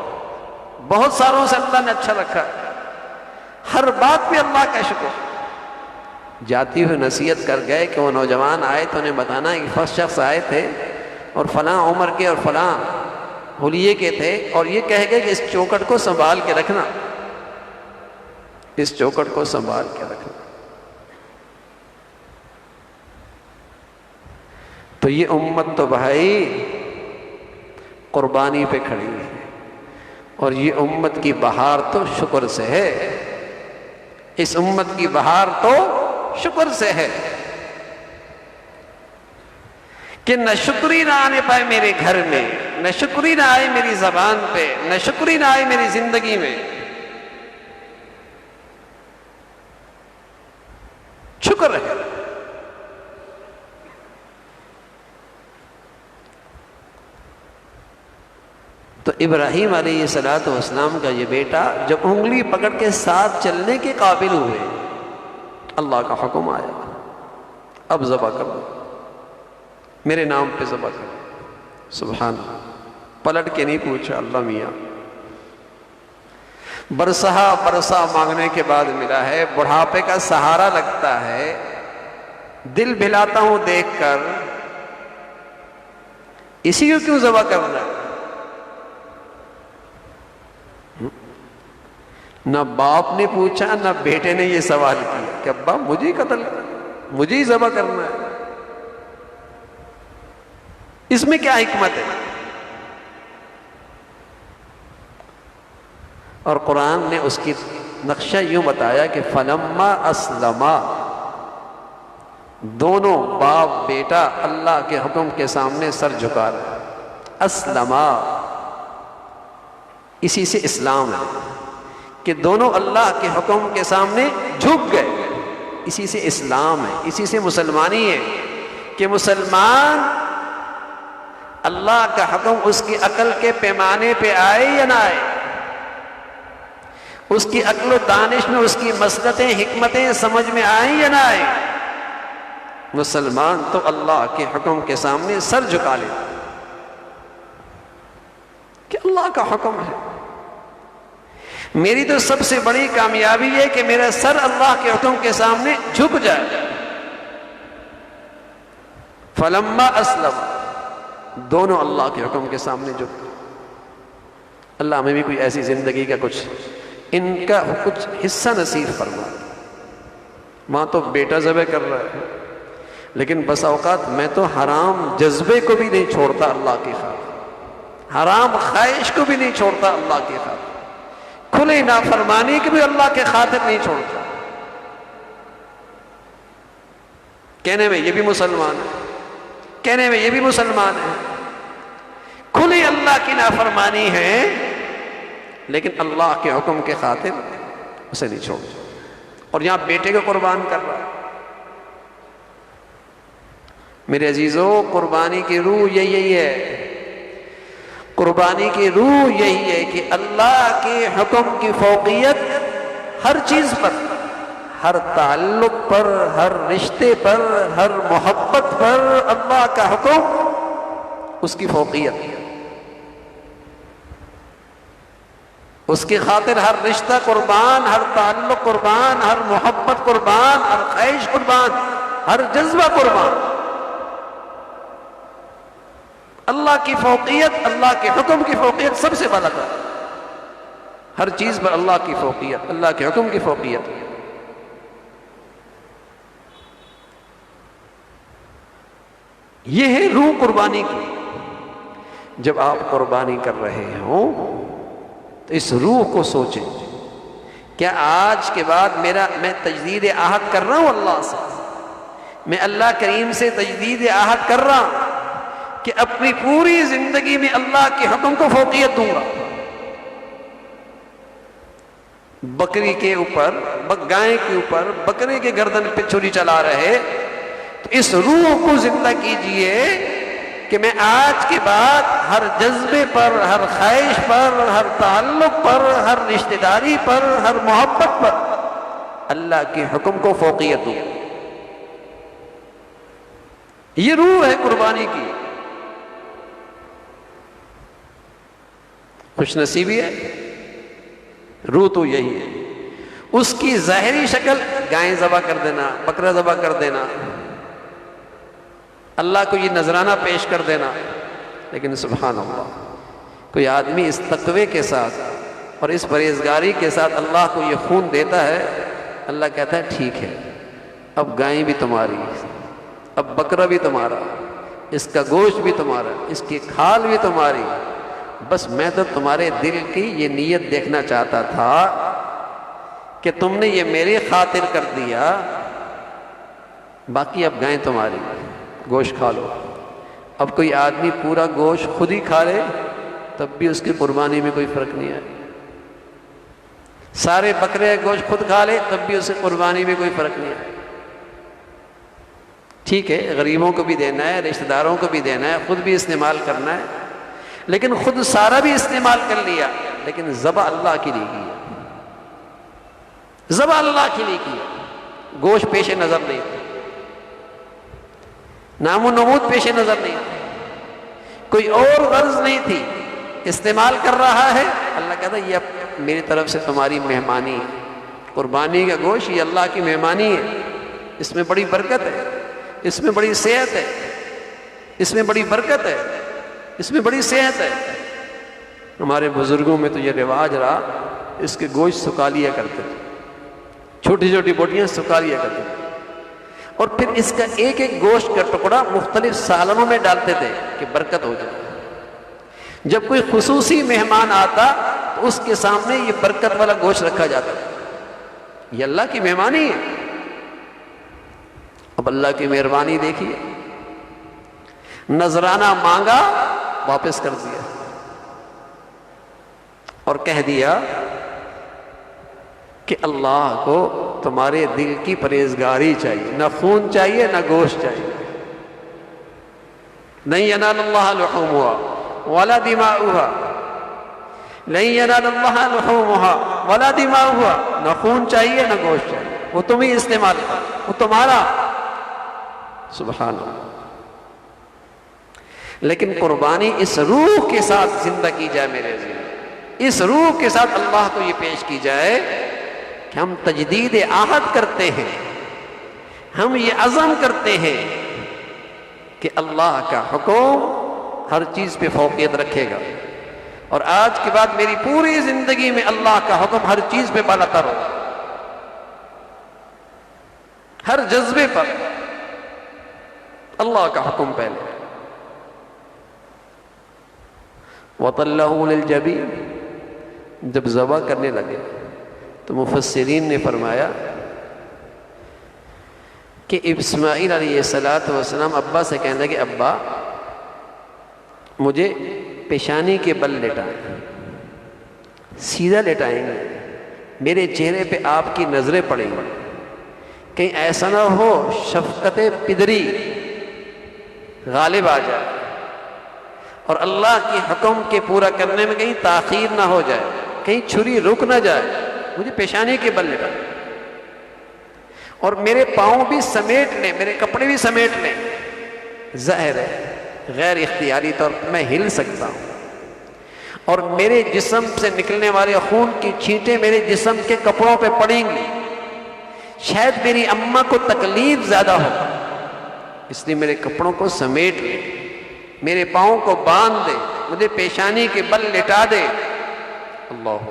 بہت ساروں سے اللہ نے اچھا رکھا ہے, ہر بات پہ اللہ کا شکر. جاتی ہوئی نصیحت کر گئے کہ وہ نوجوان آئے تو انہیں بتانا کہ فرسٹ شخص آئے تھے اور فلاں عمر کے اور فلاں حلیے کے تھے, اور یہ کہہ گئے کہ اس چوکھٹ کو سنبھال کے رکھنا, اس چوکھٹ کو سنبھال کے رکھنا. تو یہ امت تو بھائی قربانی پہ کھڑی ہے, اور یہ امت کی بہار تو شکر سے ہے. اس امت کی بہار تو شکر سے ہے کہ نہ شکری نہ آنے پائے میرے گھر میں, نہ شکری نہ آئے میری زبان پہ, نہ شکری نہ آئے میری زندگی میں. شکر ہے. تو ابراہیم علیہ السلام کا یہ بیٹا جب انگلی پکڑ کے ساتھ چلنے کے قابل ہوئے, اللہ کا حکم آیا, اب ذبح کر دو, میرے نام پہ ذبح کر دو. سبحان اللہ. پلٹ کے نہیں پوچھا, اللہ میاں برسہ مانگنے کے بعد ملا ہے, بڑھاپے کا سہارا لگتا ہے, دل بھلاتا ہوں دیکھ کر, اسی کو کیوں ذبح کرنا ہے؟ نہ باپ نے پوچھا نہ بیٹے نے یہ سوال کیا کہ ابا مجھے قتل کرنا, مجھے ہی ذبح کرنا ہے. اس میں کیا حکمت ہے؟ اور قرآن نے اس کی نقشہ یوں بتایا کہ فلما اسلما, دونوں باپ بیٹا اللہ کے حکم کے سامنے سر جھکا رہے. اسلما اسی سے اسلام ہے کہ دونوں اللہ کے حکم کے سامنے جھک گئے, اسی سے اسلام ہے, اسی سے مسلمانی ہے کہ مسلمان اللہ کا حکم اس کی عقل کے پیمانے پہ آئے یا نہ آئے, اس کی عقل و دانش میں اس کی مسلطیں حکمتیں سمجھ میں آئیں یا نہ آئیں, مسلمان تو اللہ کے حکم کے سامنے سر جھکا لے کہ اللہ کا حکم ہے. میری تو سب سے بڑی کامیابی ہے کہ میرا سر اللہ کے حکم کے سامنے جھک جائے. فلما اسلم, دونوں اللہ کے حکم کے سامنے جھک. اللہ ہمیں بھی کوئی ایسی زندگی کا کچھ ان کا کچھ حصہ نصیب فرما. ماں تو بیٹا ذبح کر رہا ہے, لیکن بس اوقات میں تو حرام جذبے کو بھی نہیں چھوڑتا اللہ کی خاطر, حرام خواہش کو بھی نہیں چھوڑتا اللہ کی خاطر, کھلی نافرمانی کی بھی اللہ کے خاطر نہیں چھوڑتا. کہنے میں یہ بھی مسلمان ہے, کہنے میں یہ بھی مسلمان ہے, کھلی اللہ کی نافرمانی ہے, لیکن اللہ کے حکم کے خاطر اسے نہیں چھوڑتا. اور یہاں بیٹے کو قربان کر رہا ہے. میرے عزیزوں, قربانی کی روح یہی ہے, قربانی کی روح یہی ہے کہ اللہ کے حکم کی فوقیت ہر چیز پر, ہر تعلق پر, ہر رشتے پر, ہر محبت پر اللہ کا حکم اس کی فوقیت, اس کی خاطر ہر رشتہ قربان, ہر تعلق قربان, ہر محبت قربان, ہر خواہش قربان, ہر جذبہ قربان. اللہ کی فوقیت, اللہ کے حکم کی فوقیت سب سے بلند ہے. ہر چیز پر اللہ کی فوقیت، اللہ کے حکم کی فوقیت۔ یہ ہے روح قربانی کی۔ جب آپ قربانی کر رہے ہوں تو اس روح کو سوچیں، کیا آج کے بعد میں تجدید عہد کر رہا ہوں اللہ سے، میں اللہ کریم سے تجدید عہد کر رہا ہوں کہ اپنی پوری زندگی میں اللہ کے حکم کو فوقیت دوں گا۔ بکری کے اوپر، گائے کے اوپر بکرے کے گردن پہ چھری چلا رہے تو اس روح کو زندہ کیجئے کہ میں آج کے بعد ہر جذبے پر، ہر خواہش پر، ہر تعلق پر، ہر رشتہ داری پر، ہر محبت پر اللہ کے حکم کو فوقیت دوں۔ یہ روح ہے قربانی کی۔ خوش نصیبی ہے، روح تو یہی ہے۔ اس کی ظاہری شکل گائے ذبح کر دینا، بکرا ذبح کر دینا، اللہ کو یہ نذرانہ پیش کر دینا، لیکن سبحان اللہ کوئی آدمی اس تقوی کے ساتھ اور اس پرہیزگاری کے ساتھ اللہ کو یہ خون دیتا ہے، اللہ کہتا ہے ٹھیک ہے، اب گائے بھی تمہاری، اب بکرا بھی تمہارا، اس کا گوشت بھی تمہارا، اس کی کھال بھی تمہاری، بس میں تو تمہارے دل کی یہ نیت دیکھنا چاہتا تھا کہ تم نے یہ میری خاطر کر دیا، باقی اب گائے تمہاری، گوشت کھا لو۔ اب کوئی آدمی پورا گوشت خود ہی کھا لے تب بھی اس کی قربانی میں کوئی فرق نہیں آئے، سارے بکرے گوشت خود کھا لے تب بھی اس کی قربانی میں کوئی فرق نہیں آئے۔ ٹھیک ہے، غریبوں کو بھی دینا ہے، رشتہ داروں کو بھی دینا ہے، خود بھی استعمال کرنا ہے، لیکن خود سارا بھی استعمال کر لیا، لیکن ذبح اللہ کے لیے کیا، ذبح اللہ کے لیے کیا، گوشت پیش نظر نہیں تھا، نام و نمود پیش نظر نہیں تھی، کوئی اور غرض نہیں تھی، استعمال کر رہا ہے، اللہ کہتا ہے یہ اب میری طرف سے تمہاری مہمانی ہے، قربانی کا گوشت یہ اللہ کی مہمانی ہے، اس میں بڑی برکت ہے، اس میں بڑی صحت ہے، اس میں بڑی برکت ہے، اس میں بڑی صحت ہے۔ ہمارے بزرگوں میں تو یہ رواج رہا، اس کے گوشت سکھا لیا کرتے تھے، چھوٹی چھوٹی بوٹیاں سکھا لیا کرتے تھے، اور پھر اس کا ایک ایک گوشت کا ٹکڑا مختلف سالنوں میں ڈالتے تھے کہ برکت ہو جائے۔ جب کوئی خصوصی مہمان آتا تو اس کے سامنے یہ برکت والا گوشت رکھا جاتا، یہ اللہ کی مہمانی ہے۔ اب اللہ کی مہربانی دیکھیے، نذرانہ مانگا واپس کر دیا اور کہہ دیا کہ اللہ کو تمہارے دل کی پرہیزگاری چاہیے، نہ خون چاہیے نہ گوشت چاہیے۔ لن ینال اللہ لحومها ولا دماؤها، لن ینال اللہ لحومها ولا دماؤها، نہ خون چاہیے نہ گوشت چاہیے، وہ تم ہی استعمال کرو، وہ تمہارا۔ سبحان اللہ۔ لیکن قربانی اس روح کے ساتھ زندہ کی جائے میرے عزیز، اس روح کے ساتھ اللہ کو یہ پیش کی جائے کہ ہم تجدید عہد کرتے ہیں، ہم یہ عزم کرتے ہیں کہ اللہ کا حکم ہر چیز پہ فوقیت رکھے گا، اور آج کے بعد میری پوری زندگی میں اللہ کا حکم ہر چیز پہ بالا تر ہو، ہر جذبے پر اللہ کا حکم پہلے۔ وَطَلَّهُ لِلْجَبِينِ، جب ذبح کرنے لگے تو مفسرین نے فرمایا کہ اسماعیل علیہ السلام ابا سے کہنے لگے، ابا مجھے پیشانی کے بل لٹائیں، سیدھا لٹائیں گے، میرے چہرے پہ آپ کی نظریں پڑیں گی، کہیں ایسا نہ ہو شفقت پدری غالب آ جائے اور اللہ کے حکم کے پورا کرنے میں کہیں تاخیر نہ ہو جائے، کہیں چھری رک نہ جائے، مجھے پیشانی کے بل لٹائیں اور میرے پاؤں بھی سمیٹ لیں، میرے کپڑے بھی سمیٹ لیں۔ ظاہر ہے غیر اختیاری طور پر میں ہل سکتا ہوں، اور میرے جسم سے نکلنے والے خون کی چھینٹیں میرے جسم کے کپڑوں پہ پڑیں گی، شاید میری اماں کو تکلیف زیادہ ہو، اس لیے میرے کپڑوں کو سمیٹ لے، میرے پاؤں کو باندھ دے، مجھے پیشانی کے بل لٹا دے۔ اللہ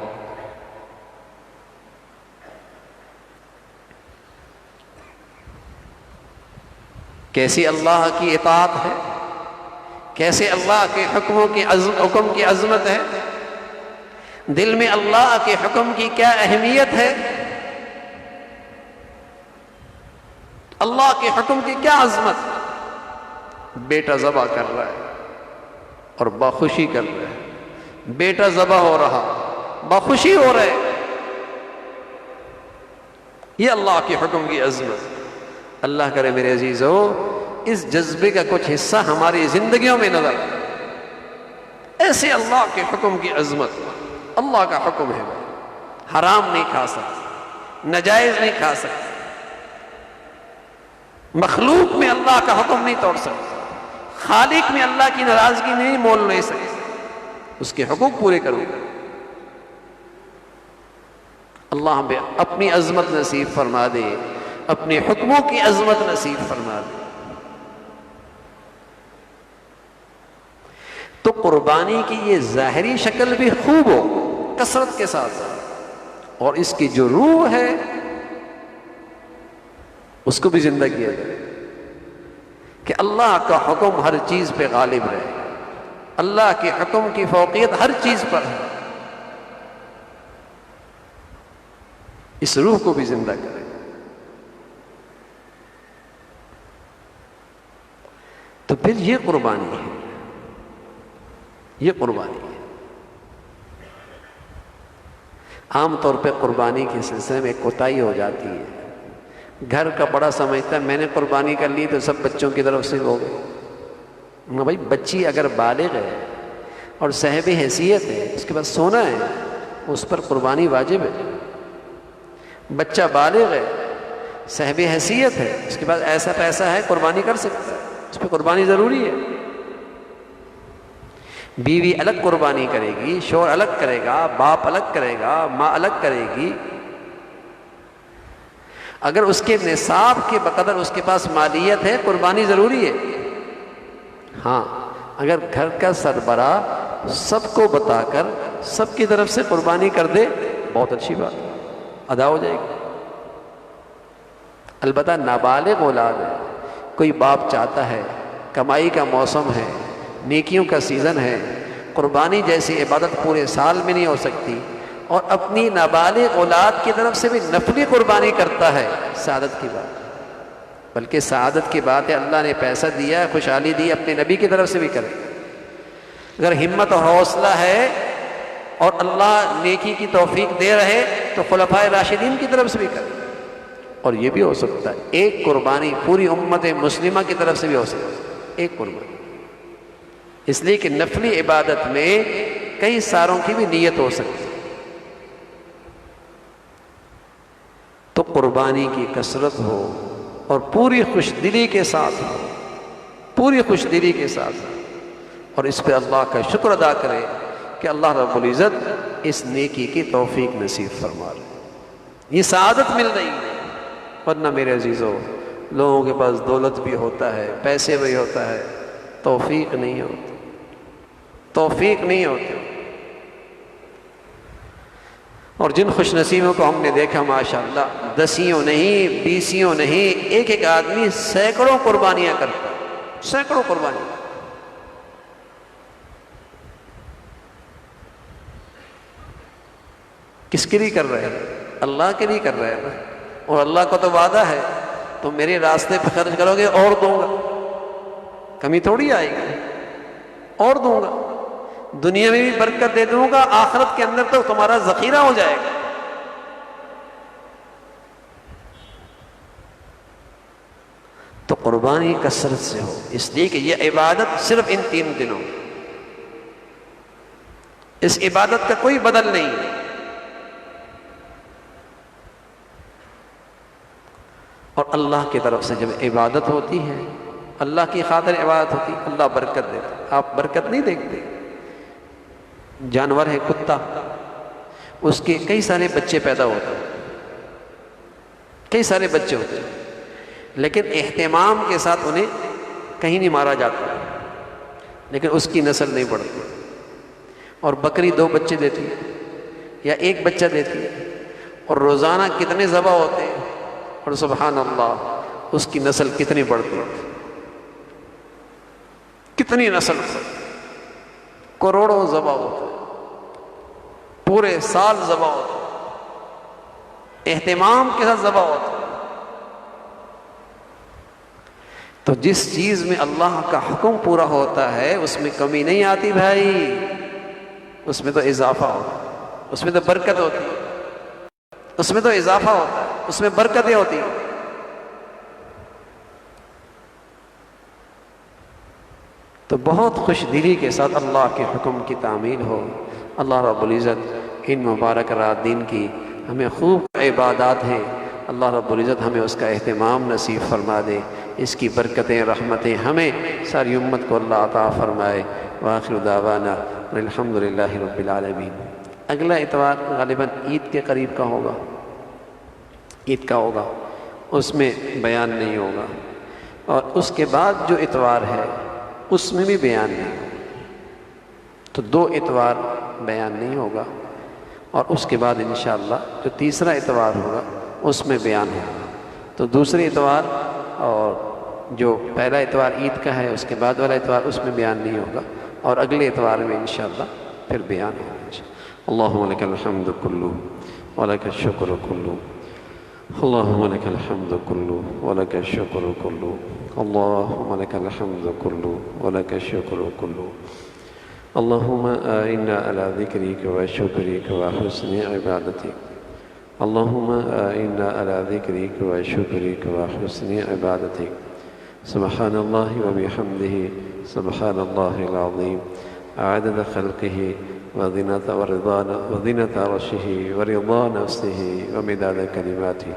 کیسی اللہ کی اطاعت ہے، کیسے اللہ کے حکم کی عظمت ہے، دل میں اللہ کے حکم کی کیا اہمیت ہے، اللہ کے حکم کی کیا عظمت۔ بیٹا ذبح کر رہا ہے اور بخوشی کر رہا ہے، بیٹا ذبح ہو رہا بخوشی ہو رہے، یہ اللہ کے حکم کی عظمت۔ اللہ کرے میرے عزیزو اس جذبے کا کچھ حصہ ہماری زندگیوں میں نظر آئے، ایسے اللہ کے حکم کی عظمت۔ اللہ کا حکم ہے حرام نہیں کھا سکتے، ناجائز نہیں کھا سکتے، مخلوق میں اللہ کا حکم نہیں توڑ سکتے، خالق میں اللہ کی ناراضگی نہیں مول نہیں سکتے، اس کے حقوق پورے کرو گے۔ اللہ ہمیں اپنی عظمت نصیب فرما دے، اپنے حکموں کی عظمت نصیب فرما دے۔ تو قربانی کی یہ ظاہری شکل بھی خوب ہو، کثرت کے ساتھ، اور اس کی جو روح ہے اس کو بھی زندہ کیا جائے کہ اللہ کا حکم ہر چیز پہ غالب رہے، اللہ کے حکم کی فوقیت ہر چیز پر ہے، اس روح کو بھی زندہ کرے۔ تو پھر یہ قربانی ہے، یہ قربانی ہے۔ عام طور پہ قربانی کے سلسلے میں کوتاہی ہو جاتی ہے، گھر کا بڑا سمجھتا ہے میں نے قربانی کر لی تو سب بچوں کی طرف سے ہو گئے۔ نہ بھائی، بچی اگر بالغ ہے اور صاحب حیثیت ہے، اس کے پاس سونا ہے، اس پر قربانی واجب ہے۔ بچہ بالغ ہے، صاحب حیثیت ہے، اس کے پاس ایسا پیسہ ہے، قربانی کر سکتا ہے، اس پہ قربانی ضروری ہے۔ بیوی الگ قربانی کرے گی، شوہر الگ کرے گا، باپ الگ کرے گا، ماں الگ کرے گی۔ اگر اس کے نصاب کے بقدر اس کے پاس مالیت ہے، قربانی ضروری ہے۔ ہاں، اگر گھر کا سربراہ سب کو بتا کر سب کی طرف سے قربانی کر دے، بہت اچھی بات ہے، ادا ہو جائے گی۔ البتہ نابالغ اولاد ہے، کوئی باپ چاہتا ہے، کمائی کا موسم ہے، نیکیوں کا سیزن ہے، قربانی جیسی عبادت پورے سال میں نہیں ہو سکتی، اور اپنی نابالغ اولاد کی طرف سے بھی نفلی قربانی کرتا ہے، سعادت کی بات، بلکہ سعادت کی بات ہے۔ اللہ نے پیسہ دیا ہے، خوشحالی دی، اپنے نبی کی طرف سے بھی کرے۔ اگر ہمت اور حوصلہ ہے اور اللہ نیکی کی توفیق دے رہے تو خلفائے راشدین کی طرف سے بھی کرے، اور یہ بھی ہو سکتا ہے ایک قربانی پوری امت مسلمہ کی طرف سے بھی ہو سکتا ہے، ایک قربانی، اس لیے کہ نفلی عبادت میں کئی ساروں کی بھی نیت ہو سکتی ہے۔ تو قربانی کی کثرت ہو اور پوری خوش دلی کے ساتھ ہو، پوری خوش دلی کے ساتھ، اور اس پہ اللہ کا شکر ادا کرے کہ اللہ رب العزت اس نیکی کی توفیق نصیب فرما رہے، یہ سعادت مل رہی ہے۔ ورنہ میرے عزیزو، لوگوں کے پاس دولت بھی ہوتا ہے، پیسے بھی ہوتا ہے، توفیق نہیں ہوتی، توفیق نہیں ہوتی۔ اور جن خوش نصیبوں کو ہم نے دیکھا ماشاءاللہ، دسیوں نہیں، بیسیوں نہیں، ایک ایک آدمی سینکڑوں قربانیاں کرتا ہے، سینکڑوں قربانیاں۔ کس کے لیے کر رہے ہیں؟ اللہ کے لیے کر رہے ہیں، اور اللہ کا تو وعدہ ہے تم میرے راستے پہ خرچ کرو گے اور دوں گا، کمی تھوڑی آئے گی، اور دوں گا، دنیا میں بھی برکت دے دوں گا، آخرت کے اندر تو تمہارا ذخیرہ ہو جائے گا۔ تو قربانی کثرت سے ہو، اس لیے کہ یہ عبادت صرف ان 3 دنوں، اس عبادت کا کوئی بدل نہیں ہے۔ اور اللہ کی طرف سے جب عبادت ہوتی ہے، اللہ کی خاطر عبادت ہوتی ہے، اللہ برکت دیتا ہے۔ آپ برکت نہیں دیکھتے؟ جانور ہے کتا، اس کے کئی سارے بچے پیدا ہوتے ہیں، کئی سارے بچے ہوتے ہیں، لیکن اہتمام کے ساتھ انہیں کہیں نہیں مارا جاتا، لیکن اس کی نسل نہیں بڑھتی۔ اور بکری 2 بچے دیتی ہے یا 1 بچہ دیتی ہے، اور روزانہ کتنے ذبح ہوتے ہیں، اور سبحان اللہ اس کی نسل کتنی بڑھتی ہے۔ کتنی نسل کروڑوں ذبح ہوتے ہیں، پورے سال ذبح ہوتے ہیں، اہتمام کے ساتھ ذبح ہوتے ہیں۔ تو جس چیز میں اللہ کا حکم پورا ہوتا ہے اس میں کمی نہیں آتی بھائی، اس میں تو اضافہ ہوتا ہے، اس میں تو برکت ہوتی ہے، اس میں تو اضافہ ہوتا ہے، اس میں برکتیں ہوتی ہیں۔ تو بہت خوش دلی کے ساتھ اللہ کے حکم کی تعمیل ہو۔ اللہ رب العزت ان مبارک رات دن کی ہمیں خوب عبادات ہیں، اللہ رب العزت ہمیں اس کا اہتمام نصیب فرما دے، اس کی برکتیں رحمتیں ہمیں ساری امت کو اللہ عطا فرمائے۔ وآخر دعوانا الحمدللہ رب العالمین۔ اگلا اتوار غالباً عید کے قریب کا ہوگا، عید کا ہوگا، اس میں بیان نہیں ہوگا، اور اس کے بعد جو اتوار ہے اس میں بھی بیان نہیں ہوگا، تو 2 اتوار بیان نہیں ہوگا، اور اس کے بعد انشاءاللہ جو تیسرا اتوار ہوگا اس میں بیان ہوگا۔ تو دوسرے اتوار اور جو پہلا اتوار عید کا ہے اس کے بعد والا اتوار اس میں بیان نہیں ہوگا، اور اگلے اتوار میں انشاءاللہ پھر بیان ہوگا۔ اللہم لک الحمد کلہ ولک الشکر کلہ، اللہم لک الحمد کلہ ولک الشکر کلہ، اللہم لک الحمد کلہ ولک الشکر کلہ، اللہم اعنا علی ذکرک و شکرک و حسن عبادتک، اللہم اعنا علی ذکرک و شکرک و حسن عبادتک، سبحان اللہ و بحمدہ، سبحان اللہ العظیم، عدد خلقہ وزنة عرشه ورضا نفسه ومداد كلماته،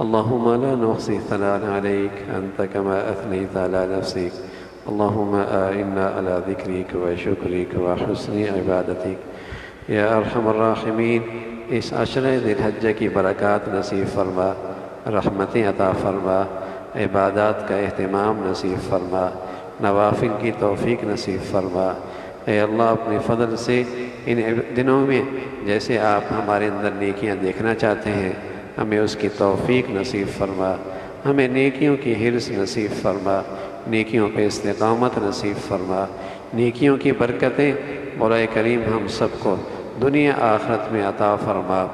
اللهم لا نحصي ثناء عليك أنت كما أثنيت على نفسك، اللهم أعنا على ذكرك وشكرك وحسن عبادتك یا ارحم الراحمین۔ اس عشرہ ذی الحجہ کی برکات نصیب فرما، رحمتیں عطا فرما، عبادات کا اہتمام نصیب فرما، نوافل کی توفیق نصیب فرما۔ اے اللہ اپنے فضل سے ان دنوں میں جیسے آپ ہمارے اندر نیکیاں دیکھنا چاہتے ہیں ہمیں اس کی توفیق نصیب فرما، ہمیں نیکیوں کی حرص نصیب فرما، نیکیوں پہ استقامت نصیب فرما، نیکیوں کی برکتیں مولا کریم ہم سب کو دنیا آخرت میں عطا فرما،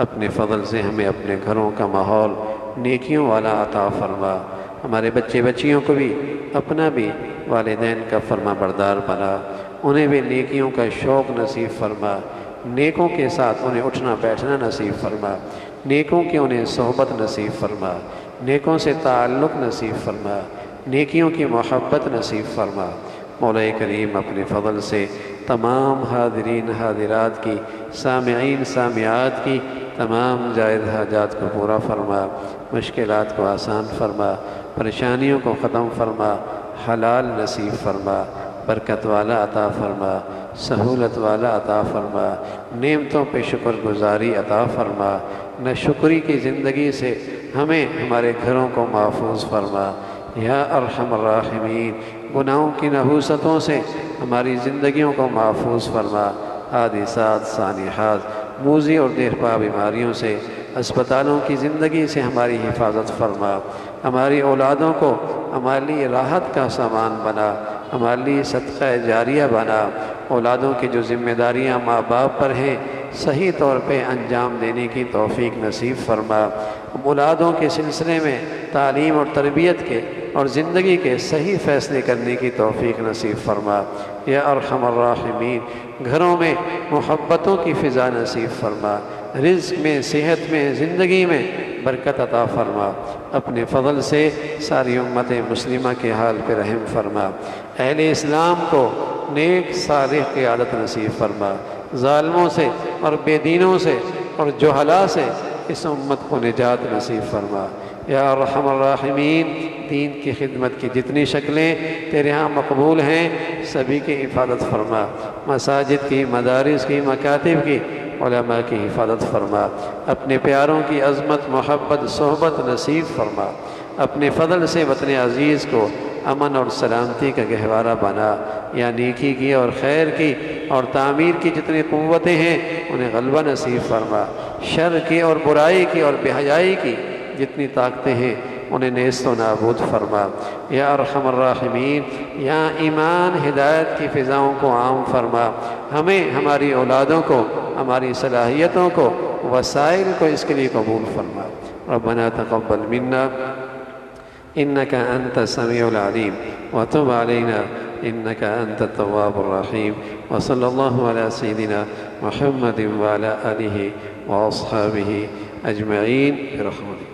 اپنے فضل سے ہمیں اپنے گھروں کا ماحول نیکیوں والا عطا فرما، ہمارے بچے بچیوں کو بھی اپنا بھی والدین کا فرما بردار بنا، انہیں بھی نیکیوں کا شوق نصیب فرما، نیکوں کے ساتھ انہیں اٹھنا بیٹھنا نصیب فرما، نیکوں کی انہیں صحبت نصیب فرما، نیکوں سے تعلق نصیب فرما، نیکیوں کی محبت نصیب فرما۔ مولا کریم اپنے فضل سے تمام حاضرین حاضرات کی، سامعین سامعات کی تمام جائز حاجات کو پورا فرما، مشکلات کو آسان فرما، پریشانیوں کو ختم فرما، حلال نصیب فرما، برکت والا عطا فرما، سہولت والا عطا فرما، نعمتوں پہ شکر گزاری عطا فرما، نہ شکری کی زندگی سے ہمیں ہمارے گھروں کو محفوظ فرما یا ارحم الراحمین، گناہوں کی نحوستوں سے ہماری زندگیوں کو محفوظ فرما، حادثات سانحات موذی اور دیرپا بیماریوں سے اسپتالوں کی زندگی سے ہماری حفاظت فرما، ہماری اولادوں کو ہمارے لیے راحت کا سامان بنا، ہمارے لیے صدقہ جاریہ بنا، اولادوں کی جو ذمہ داریاں ماں باپ پر ہیں صحیح طور پہ انجام دینے کی توفیق نصیب فرما، اولادوں کے سلسلے میں تعلیم اور تربیت کے اور زندگی کے صحیح فیصلے کرنے کی توفیق نصیب فرما یا ارحم الراحمین، گھروں میں محبتوں کی فضا نصیب فرما، رزق میں صحت میں زندگی میں برکت عطا فرما، اپنے فضل سے ساری امت مسلمہ کے حال پہ رحم فرما، اہل اسلام کو نیک صالح قیادت نصیب فرما، ظالموں سے اور بے دینوں سے اور جہلاء سے اس امت کو نجات نصیب فرما یا ارحم الراحمین۔ دین کی خدمت کی جتنی شکلیں تیرے ہاں مقبول ہیں سبھی کی حفاظت فرما، مساجد کی، مدارس کی، مکاتب کی، علماء کی حفاظت فرما، اپنے پیاروں کی عظمت محبت صحبت نصیب فرما، اپنے فضل سے وطن عزیز کو امن اور سلامتی کا گہوارہ بنا، یا نیکی کی اور خیر کی اور تعمیر کی جتنی قوتیں ہیں انہیں غلبہ نصیب فرما، شر کی اور برائی کی اور بے حیائی کی جتنی طاقتیں ہیں انہیں نیست و نابود فرما۔ یا ارحم الراحمین، یا ایمان ہدایت کی فضاؤں کو عام فرما، ہمیں، ہماری اولادوں کو، ہماری صلاحیتوں کو، وسائل کو اس کے لیے قبول فرما۔ ربنا تقبل منا إنك أنت السميع العليم وتب علينا إنك أنت التواب الرحيم، وصلى الله على سيدنا محمد وعلى آله وأصحابه أجمعين برحمتك.